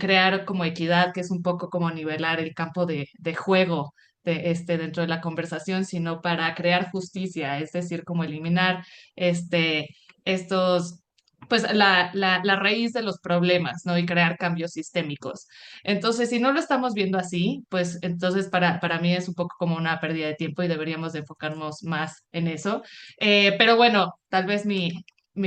crear como equidad, que es un poco como nivelar el campo de juego dentro de la conversación, sino para crear justicia, es decir, como eliminar estos, pues la raíz de los problemas, ¿no? Y crear cambios sistémicos. Entonces, si no lo estamos viendo así, pues entonces para mí es un poco como una pérdida de tiempo y deberíamos de enfocarnos más en eso. Pero bueno, tal vez mi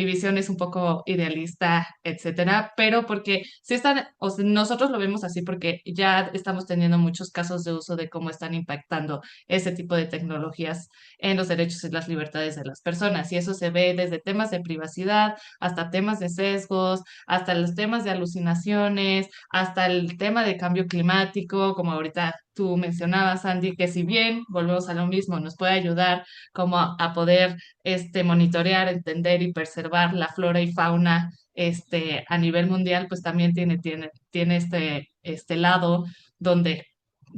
visión es un poco idealista, etcétera, pero porque si están, o sea, nosotros lo vemos así porque ya estamos teniendo muchos casos de uso de cómo están impactando ese tipo de tecnologías en los derechos y las libertades de las personas. Y eso se ve desde temas de privacidad hasta temas de sesgos, hasta los temas de alucinaciones, hasta el tema de cambio climático, como ahorita tú mencionabas, Andy, que si bien volvemos a lo mismo, nos puede ayudar como a poder monitorear, entender y preservar la flora y fauna a nivel mundial, pues también tiene este lado donde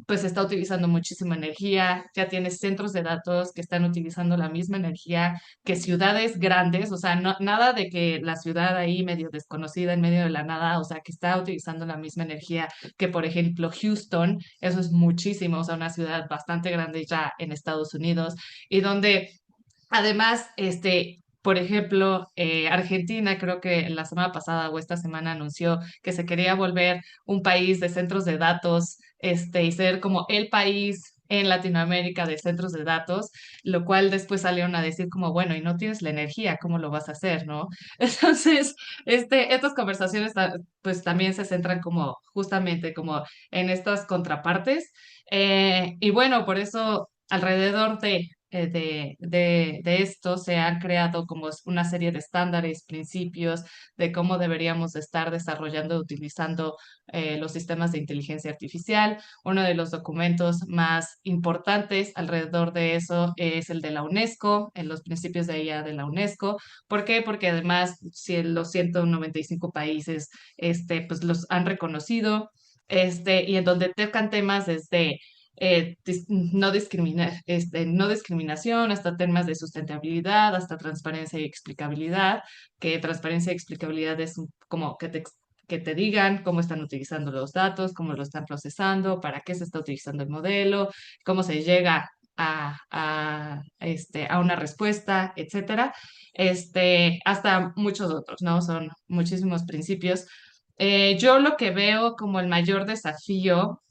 pues se está utilizando muchísima energía, ya tienes centros de datos que están utilizando la misma energía que ciudades grandes, o sea, nada de que la ciudad ahí medio desconocida en medio de la nada, o sea, que está utilizando la misma energía que, por ejemplo, Houston, eso es muchísimo, o sea, una ciudad bastante grande ya en Estados Unidos, y donde además, por ejemplo, Argentina creo que la semana pasada o esta semana anunció que se quería volver un país de centros de datos, y ser como el país en Latinoamérica de centros de datos, lo cual después salieron a decir como, bueno, y no tienes la energía, ¿cómo lo vas a hacer, no? Entonces, estas conversaciones pues también se centran como justamente como en estas contrapartes, y bueno, por eso alrededor de de esto se han creado como una serie de estándares, principios de cómo deberíamos estar desarrollando, utilizando los sistemas de inteligencia artificial. Uno de los documentos más importantes alrededor de eso es el de la UNESCO, en los principios de IA de la UNESCO. ¿Por qué? Porque además si los 195 países pues los han reconocido, y en donde tocan temas desde no discriminación, hasta temas de sustentabilidad, hasta transparencia y explicabilidad, que transparencia y explicabilidad es como que te digan cómo están utilizando los datos, cómo lo están procesando, para qué se está utilizando el modelo, cómo se llega a una respuesta, etcétera, hasta muchos otros, ¿no? Son muchísimos principios. Yo lo que veo como el mayor desafío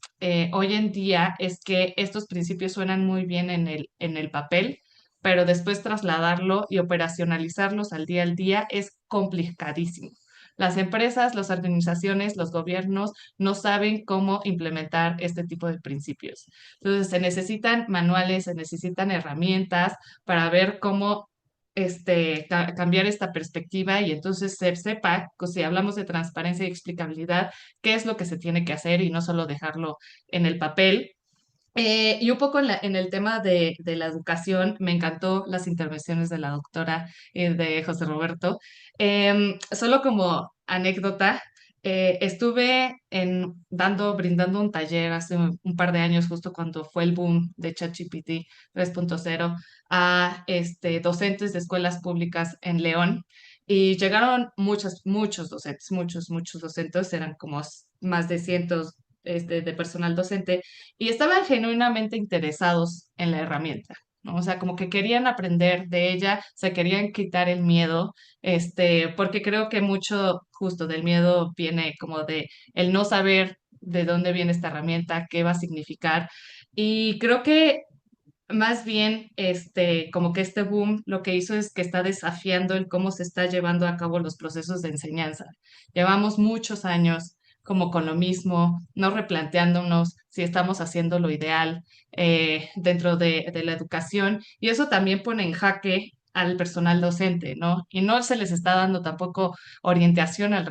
hoy en día es que estos principios suenan muy bien en el papel, pero después trasladarlo y operacionalizarlos al día es complicadísimo. Las empresas, las organizaciones, los gobiernos no saben cómo implementar este tipo de principios. Entonces, se necesitan manuales, se necesitan herramientas para ver cómo cambiar esta perspectiva y entonces se sepa, pues, si hablamos de transparencia y explicabilidad, qué es lo que se tiene que hacer y no solo dejarlo en el papel. Y un poco en el tema de la educación, me encantó las intervenciones de la doctora de José Roberto. Solo como anécdota, estuve brindando un taller hace un par de años, justo cuando fue el boom de ChatGPT 3.0, a docentes de escuelas públicas en León. Y llegaron muchos docentes, muchos docentes, eran como más de cientos de personal docente y estaban genuinamente interesados en la herramienta, ¿no? O sea, como que querían aprender de ella, se querían quitar el miedo, porque creo que mucho justo del miedo viene como de el no saber de dónde viene esta herramienta, qué va a significar. Y creo que más bien, como que este boom lo que hizo es que está desafiando el cómo se está llevando a cabo los procesos de enseñanza. Llevamos muchos años como con lo mismo, no replanteándonos si estamos haciendo lo ideal dentro de la educación y eso también pone en jaque al personal docente, ¿no? Y no se les está dando tampoco orientación al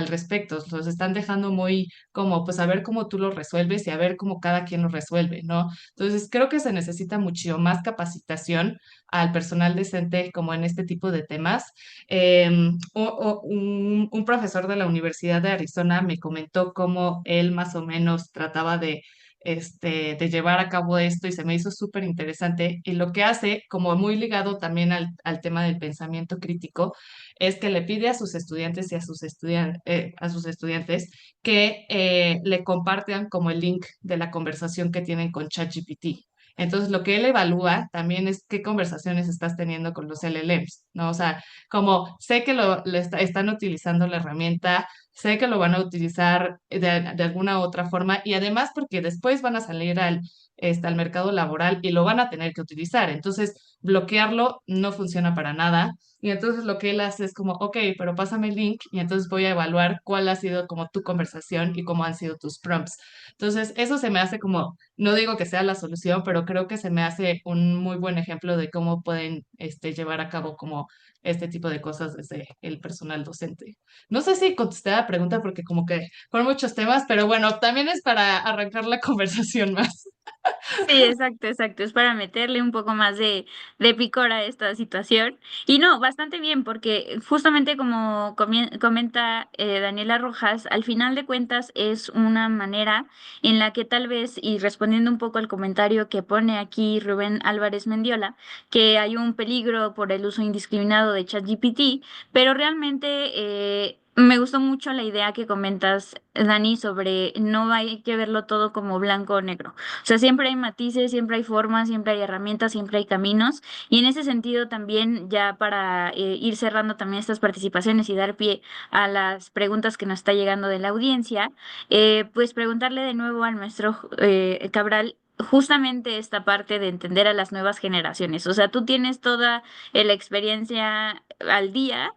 respecto, los están dejando muy como, pues a ver cómo tú lo resuelves y a ver cómo cada quien lo resuelve, ¿no? Entonces, creo que se necesita mucho más capacitación al personal docente como en este tipo de temas. Un profesor de la Universidad de Arizona me comentó cómo él más o menos trataba de llevar a cabo esto y se me hizo súper interesante. Y lo que hace, como muy ligado también al tema del pensamiento crítico, es que le pide a sus estudiantes y a sus estudiantes que le compartan como el link de la conversación que tienen con ChatGPT. Entonces, lo que él evalúa también es qué conversaciones estás teniendo con los LLMs, ¿no? O sea, como sé que están utilizando la herramienta, sé que lo van a utilizar de alguna otra forma y además porque después van a salir al mercado laboral y lo van a tener que utilizar. Entonces, bloquearlo no funciona para nada. Y entonces lo que él hace es como, ok, pero pásame el link y entonces voy a evaluar cuál ha sido como tu conversación y cómo han sido tus prompts. Entonces, eso se me hace como, no digo que sea la solución, pero creo que se me hace un muy buen ejemplo de cómo pueden llevar a cabo como este tipo de cosas desde el personal docente. No sé si contesté la pregunta porque como que fueron muchos temas, pero bueno, también es para arrancar la conversación más. Sí, exacto, exacto. Es para meterle un poco más de picor a esta situación. Y no, bastante bien, porque justamente como comenta Daniela Rojas, al final de cuentas es una manera en la que tal vez, y respondiendo un poco al comentario que pone aquí Rubén Álvarez Mendiola, que hay un peligro por el uso indiscriminado de ChatGPT, pero realmente me gustó mucho la idea que comentas, Dani, sobre no hay que verlo todo como blanco o negro. O sea, siempre hay matices, siempre hay formas, siempre hay herramientas, siempre hay caminos. Y en ese sentido también, ya para ir cerrando también estas participaciones y dar pie a las preguntas que nos está llegando de la audiencia, pues preguntarle de nuevo al maestro Cabral. Justamente esta parte de entender a las nuevas generaciones. O sea, tú tienes toda la experiencia al día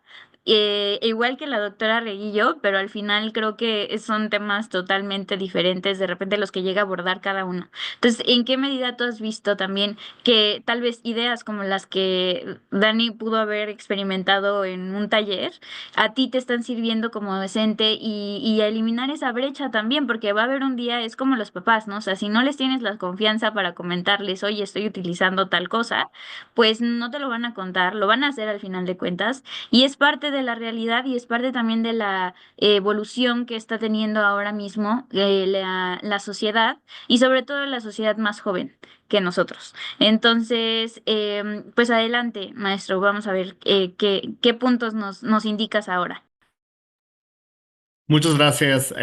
igual que la doctora Reguillo, pero al final creo que son temas totalmente diferentes de repente los que llega a abordar cada uno. Entonces, ¿en qué medida tú has visto también que tal vez ideas como las que Dani pudo haber experimentado en un taller, a ti te están sirviendo como docente y a eliminar esa brecha también? Porque va a haber un día, es como los papás, ¿no? O sea, si no les tienes la confianza para comentarles, oye, estoy utilizando tal cosa, pues no te lo van a contar, lo van a hacer al final de cuentas, y es parte de la realidad y es parte también de la evolución que está teniendo ahora mismo la sociedad, y sobre todo la sociedad más joven que nosotros. Entonces, pues adelante, maestro, vamos a ver qué puntos nos indicas ahora. Muchas gracias,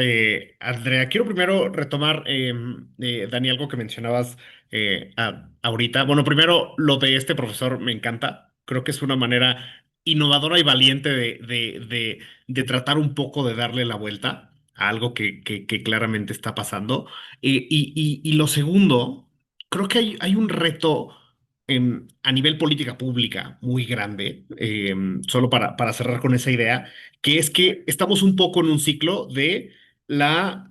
Andrea. Quiero primero retomar, Dani, algo que mencionabas ahorita. Bueno, primero, lo de este profesor me encanta. Creo que es una manera innovadora y valiente de tratar un poco de darle la vuelta a algo que claramente está pasando. Y lo segundo, creo que hay un reto a nivel política pública muy grande, solo para cerrar con esa idea, que es que estamos un poco en un ciclo de la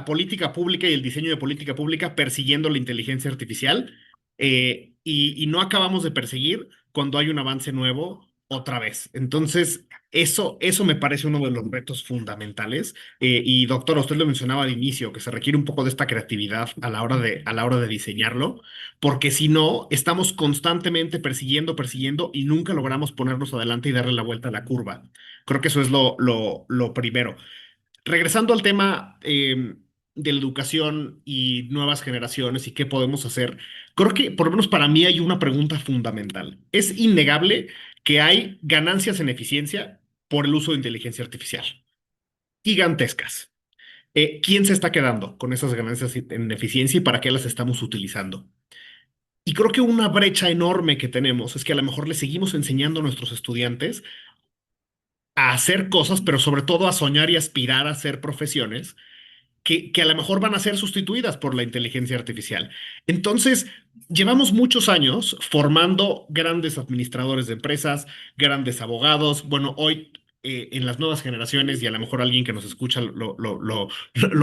política pública y el diseño de política pública persiguiendo la inteligencia artificial, y no acabamos de perseguir cuando hay un avance nuevo otra vez. Entonces, eso me parece uno de los retos fundamentales. Y doctor, usted lo mencionaba al inicio, que se requiere un poco de esta creatividad a la hora de diseñarlo, porque si no, estamos constantemente persiguiendo y nunca logramos ponernos adelante y darle la vuelta a la curva. Creo que eso es lo primero. Regresando al tema de la educación y nuevas generaciones y qué podemos hacer, creo que por lo menos para mí hay una pregunta fundamental. Es innegable que hay ganancias en eficiencia por el uso de inteligencia artificial, gigantescas. ¿Quién se está quedando con esas ganancias en eficiencia y para qué las estamos utilizando? Y creo que una brecha enorme que tenemos es que a lo mejor le seguimos enseñando a nuestros estudiantes a hacer cosas, pero sobre todo a soñar y aspirar a hacer profesiones que a lo mejor van a ser sustituidas por la inteligencia artificial. Entonces, llevamos muchos años formando grandes administradores de empresas, grandes abogados. Bueno, hoy en las nuevas generaciones, y a lo mejor alguien que nos escucha lo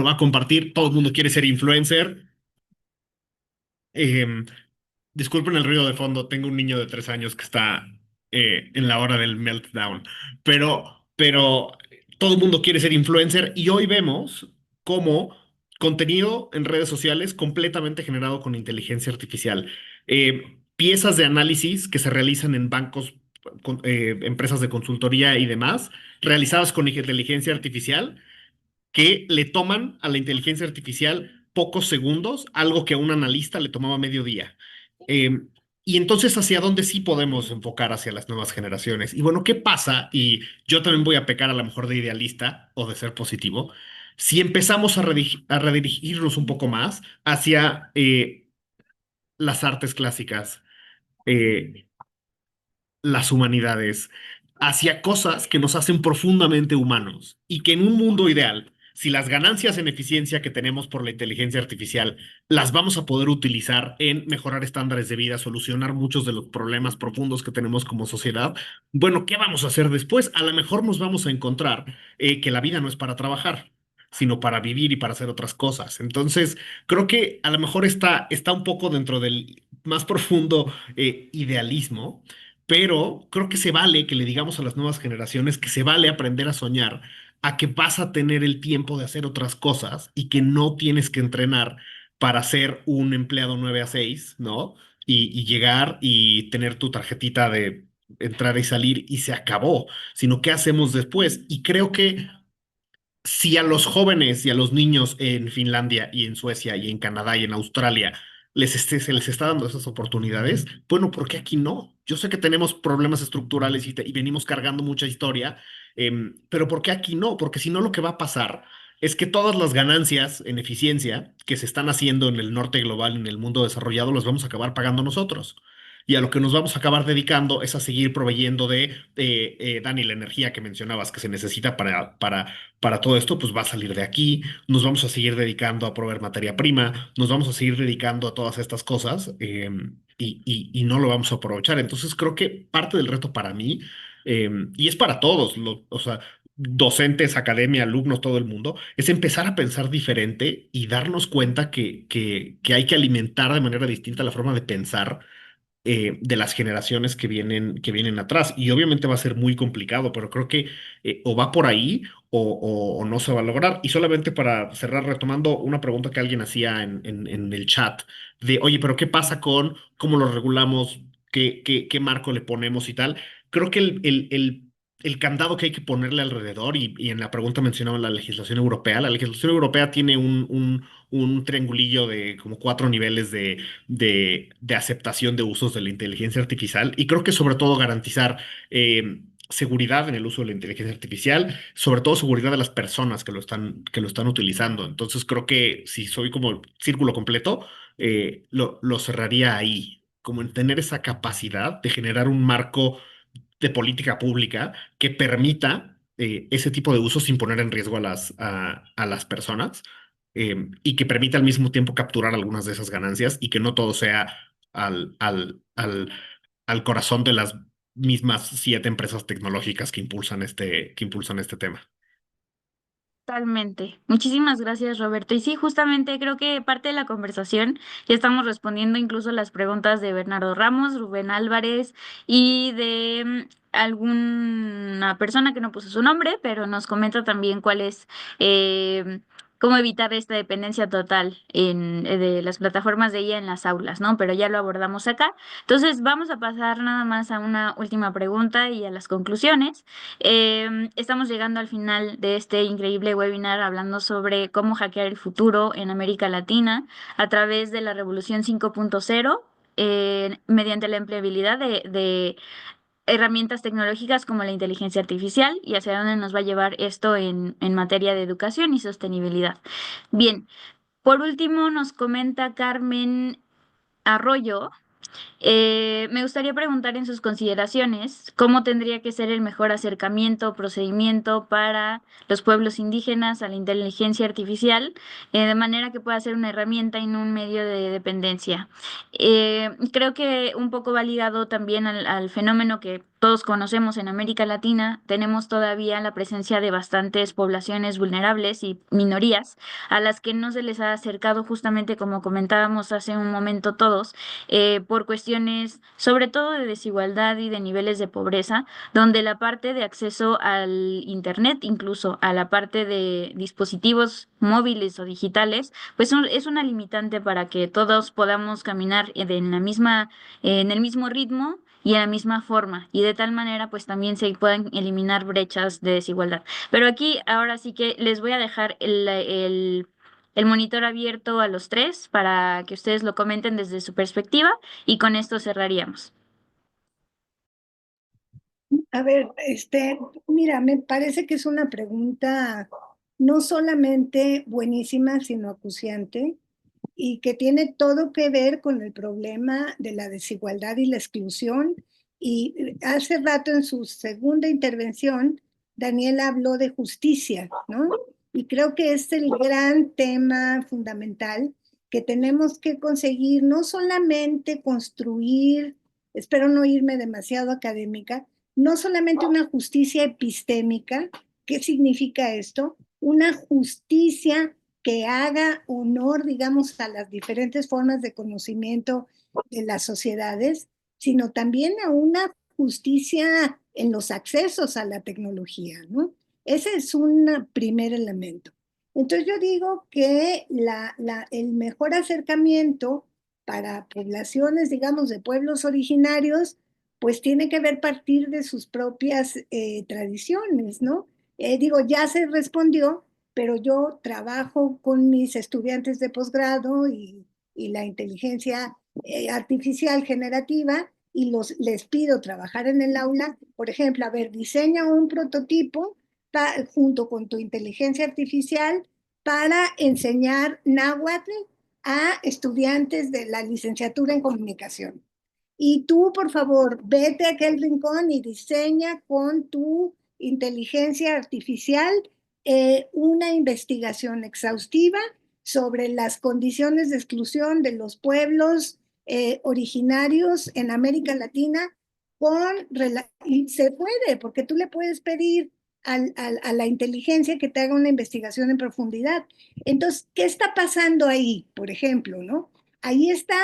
va a compartir, todo el mundo quiere ser influencer. Em, Disculpen el ruido de fondo, tengo un niño de 3 años que está en la hora del meltdown, pero todo el mundo quiere ser influencer y hoy vemos cómo contenido en redes sociales completamente generado con inteligencia artificial. Piezas de análisis que se realizan en bancos, empresas de consultoría y demás, realizadas con inteligencia artificial que le toman a la inteligencia artificial pocos segundos, algo que a un analista le tomaba medio día. Eh, y entonces, ¿hacia dónde sí podemos enfocar hacia las nuevas generaciones? Y bueno, ¿qué pasa? Y yo también voy a pecar a lo mejor de idealista o de ser positivo. Si empezamos a redirigirnos un poco más hacia las artes clásicas, eh, las humanidades, hacia cosas que nos hacen profundamente humanos y que en un mundo ideal, si las ganancias en eficiencia que tenemos por la inteligencia artificial las vamos a poder utilizar en mejorar estándares de vida, solucionar muchos de los problemas profundos que tenemos como sociedad, bueno, ¿qué vamos a hacer después? A lo mejor nos vamos a encontrar que la vida no es para trabajar, sino para vivir y para hacer otras cosas. Entonces, creo que a lo mejor está un poco dentro del más profundo idealismo, pero creo que se vale que le digamos a las nuevas generaciones que se vale aprender a soñar, a que vas a tener el tiempo de hacer otras cosas y que no tienes que entrenar para ser un empleado 9 a 6, ¿no? Y llegar y tener tu tarjetita de entrar y salir y se acabó, sino qué hacemos después. Y creo que si a los jóvenes y a los niños en Finlandia y en Suecia y en Canadá y en Australia se les está dando esas oportunidades, bueno, ¿por qué aquí no? Yo sé que tenemos problemas estructurales y venimos cargando mucha historia, pero ¿por qué aquí no? Porque si no, lo que va a pasar es que todas las ganancias en eficiencia que se están haciendo en el norte global, en el mundo desarrollado, los vamos a acabar pagando nosotros. Y a lo que nos vamos a acabar dedicando es a seguir proveyendo Dani, la energía que mencionabas que se necesita para todo esto, pues va a salir de aquí, nos vamos a seguir dedicando a proveer materia prima, nos vamos a seguir dedicando a todas estas cosas, y no lo vamos a aprovechar. Entonces creo que parte del reto para mí y es para todos, o sea, docentes, academia, alumnos, todo el mundo, es empezar a pensar diferente y darnos cuenta que hay que alimentar de manera distinta la forma de pensar de las generaciones que vienen atrás. Y obviamente va a ser muy complicado, pero creo que o va por ahí o no se va a lograr. Y solamente para cerrar, retomando una pregunta que alguien hacía en el chat, de, oye, pero ¿qué pasa con cómo lo regulamos? ¿Qué marco le ponemos y tal? Creo que el candado que hay que ponerle alrededor, y en la pregunta mencionaban la legislación europea tiene un triangulillo de como 4 niveles de aceptación de usos de la inteligencia artificial y creo que sobre todo garantizar seguridad en el uso de la inteligencia artificial, sobre todo seguridad de las personas que lo están utilizando. Entonces creo que si soy como círculo completo, lo cerraría ahí, como en tener esa capacidad de generar un marco de política pública que permita ese tipo de usos sin poner en riesgo a las personas y que permita al mismo tiempo capturar algunas de esas ganancias y que no todo sea al, al, al, al corazón de las mismas 7 empresas tecnológicas que impulsan este tema. Totalmente. Muchísimas gracias, Roberto. Y sí, justamente creo que parte de la conversación ya estamos respondiendo incluso las preguntas de Bernardo Ramos, Rubén Álvarez y de alguna persona que no puso su nombre, pero nos comenta también cuál es, cómo evitar esta dependencia total de las plataformas de IA en las aulas, ¿no? Pero ya lo abordamos acá. Entonces, vamos a pasar nada más a una última pregunta y a las conclusiones. Estamos llegando al final de este increíble webinar hablando sobre cómo hackear el futuro en América Latina a través de la Revolución 5.0 mediante la empleabilidad de herramientas tecnológicas como la inteligencia artificial y hacia dónde nos va a llevar esto en materia de educación y sostenibilidad. Bien, por último nos comenta Carmen Arroyo. Me gustaría preguntar en sus consideraciones cómo tendría que ser el mejor acercamiento o procedimiento para los pueblos indígenas a la inteligencia artificial, de manera que pueda ser una herramienta y no un medio de dependencia. Creo que un poco va ligado también al fenómeno que todos conocemos en América Latina. Tenemos todavía la presencia de bastantes poblaciones vulnerables y minorías a las que no se les ha acercado justamente como comentábamos hace un momento todos por cuestiones sobre todo de desigualdad y de niveles de pobreza, donde la parte de acceso al Internet, incluso a la parte de dispositivos móviles o digitales, pues es una limitante para que todos podamos caminar en el mismo ritmo y en la misma forma, y de tal manera pues también se puedan eliminar brechas de desigualdad. Pero aquí ahora sí que les voy a dejar el monitor abierto a los tres para que ustedes lo comenten desde su perspectiva y con esto cerraríamos. A ver, mira, me parece que es una pregunta no solamente buenísima, sino acuciante y que tiene todo que ver con el problema de la desigualdad y la exclusión. Y hace rato en su segunda intervención, Daniela habló de justicia, ¿no? Y creo que es el gran tema fundamental que tenemos que conseguir, no solamente construir, espero no irme demasiado académica, no solamente una justicia epistémica. ¿Qué significa esto? Una justicia que haga honor, digamos, a las diferentes formas de conocimiento de las sociedades, sino también a una justicia en los accesos a la tecnología, ¿no? Ese es un primer elemento. Entonces yo digo que el mejor acercamiento para poblaciones, digamos, de pueblos originarios, pues tiene que ver partir de sus propias tradiciones, ¿no? Digo, ya se respondió, pero yo trabajo con mis estudiantes de posgrado y la inteligencia artificial generativa y les pido trabajar en el aula. Por ejemplo, a ver, diseña un prototipo junto con tu inteligencia artificial para enseñar náhuatl a estudiantes de la licenciatura en comunicación. Y tú, por favor, vete a aquel rincón y diseña con tu inteligencia artificial una investigación exhaustiva sobre las condiciones de exclusión de los pueblos originarios en América Latina y se puede, porque tú le puedes pedir a la inteligencia que te haga una investigación en profundidad. Entonces, ¿qué está pasando ahí, por ejemplo, no? Ahí está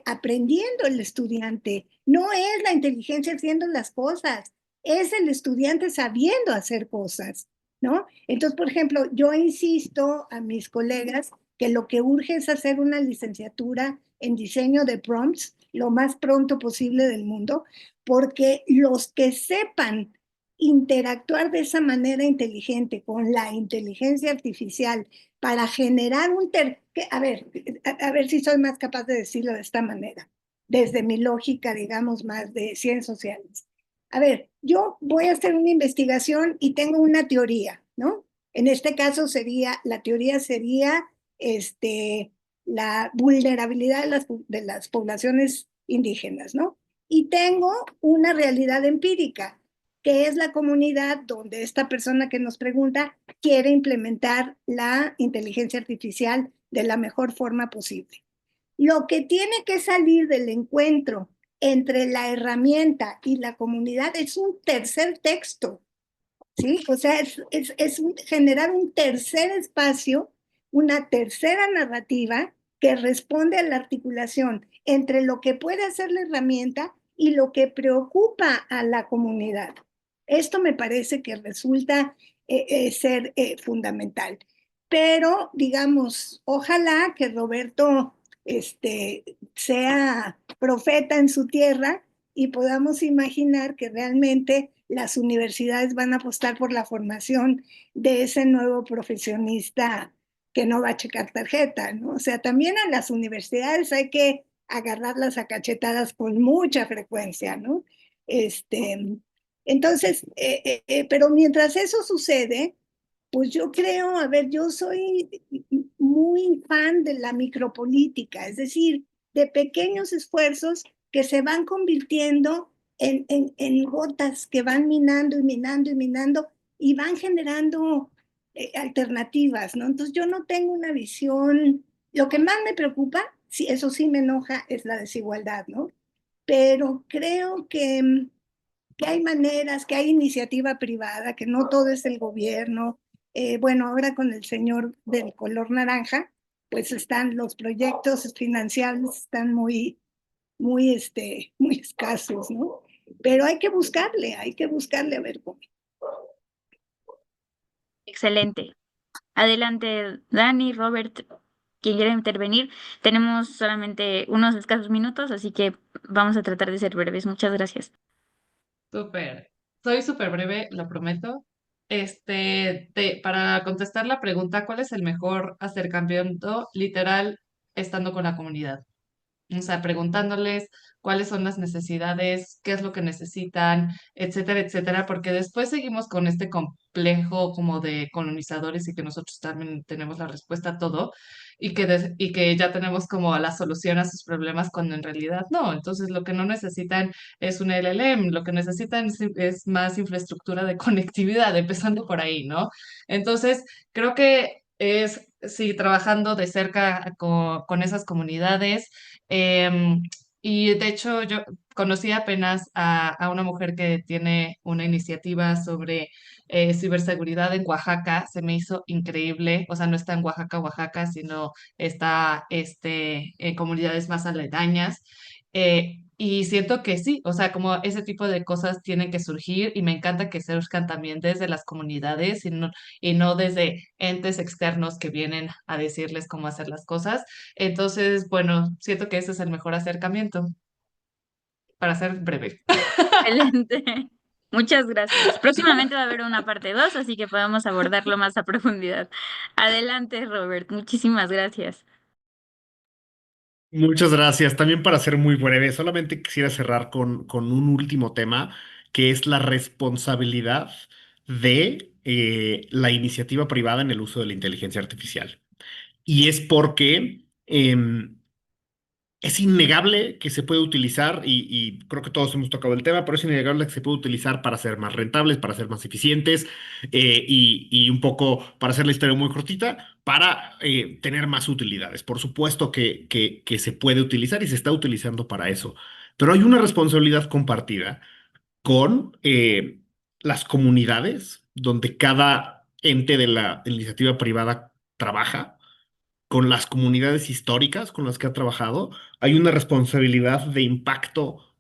aprendiendo el estudiante. No es la inteligencia haciendo las cosas, es el estudiante sabiendo hacer cosas, ¿no? Entonces, por ejemplo, yo insisto a mis colegas que lo que urge es hacer una licenciatura en diseño de prompts lo más pronto posible del mundo, porque los que sepan interactuar de esa manera inteligente con la inteligencia artificial para generar a ver si soy más capaz de decirlo de esta manera, desde mi lógica, digamos, más de ciencias sociales. A ver, yo voy a hacer una investigación y tengo una teoría, ¿no? En este caso la teoría sería la vulnerabilidad de las poblaciones indígenas, ¿no? Y tengo una realidad empírica, que es la comunidad donde esta persona que nos pregunta quiere implementar la inteligencia artificial de la mejor forma posible. Lo que tiene que salir del encuentro entre la herramienta y la comunidad es un tercer texto, ¿sí? O sea, generar un tercer espacio, una tercera narrativa que responde a la articulación entre lo que puede hacer la herramienta y lo que preocupa a la comunidad. Esto me parece que resulta ser fundamental. Pero, digamos, ojalá que Roberto sea profeta en su tierra y podamos imaginar que realmente las universidades van a apostar por la formación de ese nuevo profesionista que no va a checar tarjeta, ¿no? O sea, también a las universidades hay que agarrarlas a cachetadas con mucha frecuencia, ¿no? Entonces, pero mientras eso sucede, pues yo creo, a ver, yo soy muy fan de la micropolítica, es decir, de pequeños esfuerzos que se van convirtiendo en gotas que van minando y minando y minando y van generando alternativas, ¿no? Entonces yo no tengo una visión, lo que más me preocupa, sí, eso sí me enoja, es la desigualdad, ¿no? Pero creo que hay maneras, que hay iniciativa privada, que no todo es el gobierno. Bueno, ahora con el señor del color naranja, pues están los proyectos financiables, están muy escasos, ¿no? Pero hay que buscarle a ver cómo. Excelente. Adelante, Dani, Robert, quien quiera intervenir. Tenemos solamente unos escasos minutos, así que vamos a tratar de ser breves. Muchas gracias. Súper. Soy súper breve, lo prometo. Para contestar la pregunta, ¿cuál es el mejor acercamiento literal estando con la comunidad? O sea, preguntándoles cuáles son las necesidades, qué es lo que necesitan, etcétera, etcétera, porque después seguimos con este complejo como de colonizadores y que nosotros también tenemos la respuesta a todo y que ya tenemos como la solución a sus problemas cuando en realidad no. Entonces, lo que no necesitan es un LLM, lo que necesitan es más infraestructura de conectividad, empezando por ahí, ¿no? Entonces, creo que sí, trabajando de cerca con esas comunidades. Em, y de hecho, yo conocí apenas a una mujer que tiene una iniciativa sobre ciberseguridad en Oaxaca. Se me hizo increíble. O sea, no está en Oaxaca, Oaxaca, sino está en comunidades más aledañas. Y siento que sí, o sea, como ese tipo de cosas tienen que surgir y me encanta que surjan también desde las comunidades y no desde entes externos que vienen a decirles cómo hacer las cosas. Entonces, bueno, siento que ese es el mejor acercamiento, para ser breve. Excelente. Muchas gracias. Próximamente va a haber una parte 2, así que podamos abordarlo más a profundidad. Adelante, Robert. Muchísimas gracias. Muchas gracias. También para ser muy breve, solamente quisiera cerrar con un último tema, que es la responsabilidad de la iniciativa privada en el uso de la inteligencia artificial. Y es porque es innegable que se puede utilizar, y creo que todos hemos tocado el tema, pero es innegable que se puede utilizar para ser más rentables, para ser más eficientes, y un poco, para hacer la historia muy cortita, para tener más utilidades. Por supuesto que se puede utilizar y se está utilizando para eso, pero hay una responsabilidad compartida con las comunidades donde cada ente de la iniciativa privada trabaja, con las comunidades históricas con las que ha trabajado. Hay una responsabilidad de impacto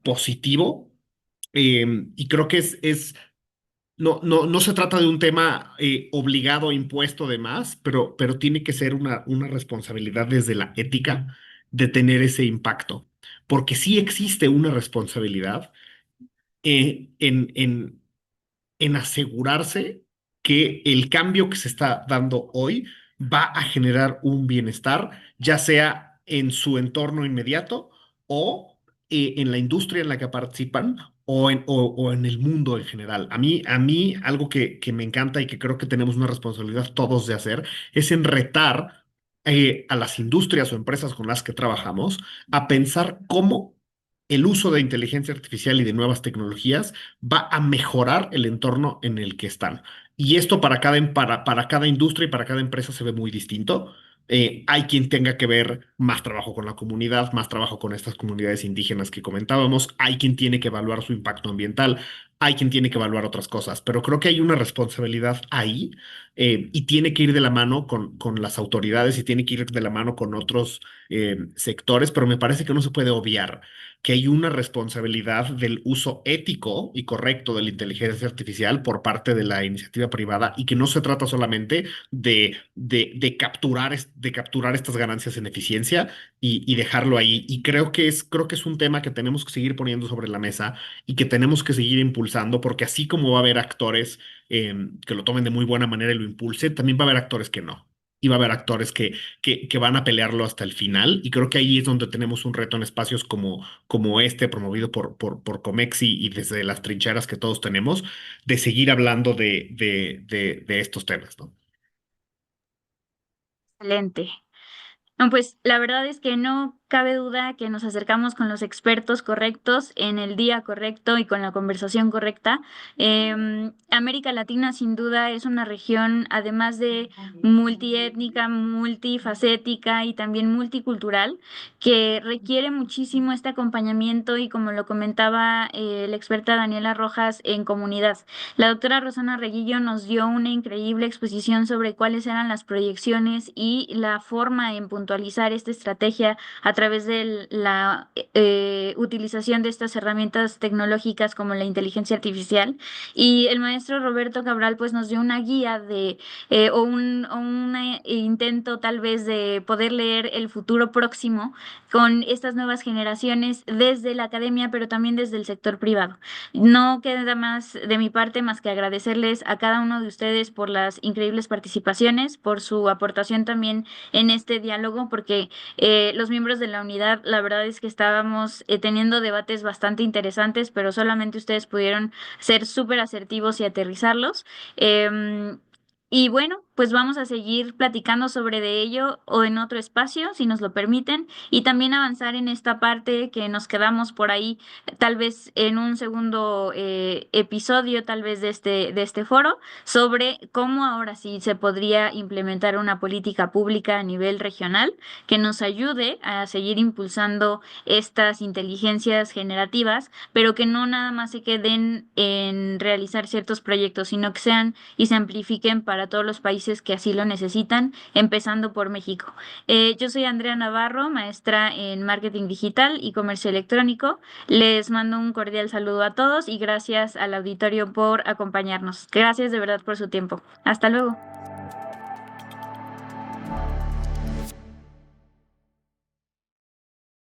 positivo, y creo que no se trata de un tema obligado, impuesto de más, pero tiene que ser una responsabilidad desde la ética de tener ese impacto, porque sí existe una responsabilidad eh, en, en, en asegurarse que el cambio que se está dando hoy va a generar un bienestar, ya sea en su entorno inmediato o en la industria en la que participan o en el mundo en general. A mí algo que me encanta y que creo que tenemos una responsabilidad todos de hacer es en retar a las industrias o empresas con las que trabajamos a pensar cómo el uso de inteligencia artificial y de nuevas tecnologías va a mejorar el entorno en el que están. Y esto para cada industria y para cada empresa se ve muy distinto. Hay quien tenga que ver más trabajo con la comunidad, más trabajo con estas comunidades indígenas que comentábamos. Hay quien tiene que evaluar su impacto ambiental. Hay quien tiene que evaluar otras cosas. Pero creo que hay una responsabilidad ahí, y tiene que ir de la mano con las autoridades y tiene que ir de la mano con otros sectores. Pero me parece que no se puede obviar que hay una responsabilidad del uso ético y correcto de la inteligencia artificial por parte de la iniciativa privada, y que no se trata solamente de capturar estas ganancias en eficiencia y dejarlo ahí. Y creo que es un tema que tenemos que seguir poniendo sobre la mesa y que tenemos que seguir impulsando, porque así como va a haber actores que lo tomen de muy buena manera y lo impulsen, también va a haber actores que no. Y va a haber actores que van a pelearlo hasta el final. Y creo que ahí es donde tenemos un reto en espacios como este, promovido por Comexi y desde las trincheras que todos tenemos, de seguir hablando de estos temas, ¿no? Excelente. No, pues la verdad es que no cabe duda que nos acercamos con los expertos correctos en el día correcto y con la conversación correcta. América Latina sin duda es una región, además de multiétnica, multifacética y también multicultural, que requiere muchísimo este acompañamiento y, como lo comentaba la experta Daniela Rojas, en comunidad. La doctora Rosana Reguillo nos dio una increíble exposición sobre cuáles eran las proyecciones y la forma en puntualizar esta estrategia a través de la utilización de estas herramientas tecnológicas como la inteligencia artificial. Y el maestro Roberto Cabral pues nos dio una guía o un intento tal vez de poder leer el futuro próximo con estas nuevas generaciones desde la academia, pero también desde el sector privado. No queda más de mi parte más que agradecerles a cada uno de ustedes por las increíbles participaciones, por su aportación también en este diálogo, porque los miembros de la unidad, la verdad es que estábamos teniendo debates bastante interesantes, pero solamente ustedes pudieron ser súper asertivos y aterrizarlos. Em, y bueno, pues vamos a seguir platicando sobre de ello o en otro espacio, si nos lo permiten, y también avanzar en esta parte que nos quedamos por ahí, tal vez en un segundo episodio, tal vez de este foro, sobre cómo ahora sí se podría implementar una política pública a nivel regional que nos ayude a seguir impulsando estas inteligencias generativas, pero que no nada más se queden en realizar ciertos proyectos, sino que sean y se amplifiquen para todos los países que así lo necesitan, empezando por México. Yo soy Andrea Navarro, maestra en marketing digital y comercio electrónico. Les mando un cordial saludo a todos y gracias al auditorio por acompañarnos. Gracias de verdad por su tiempo. Hasta luego.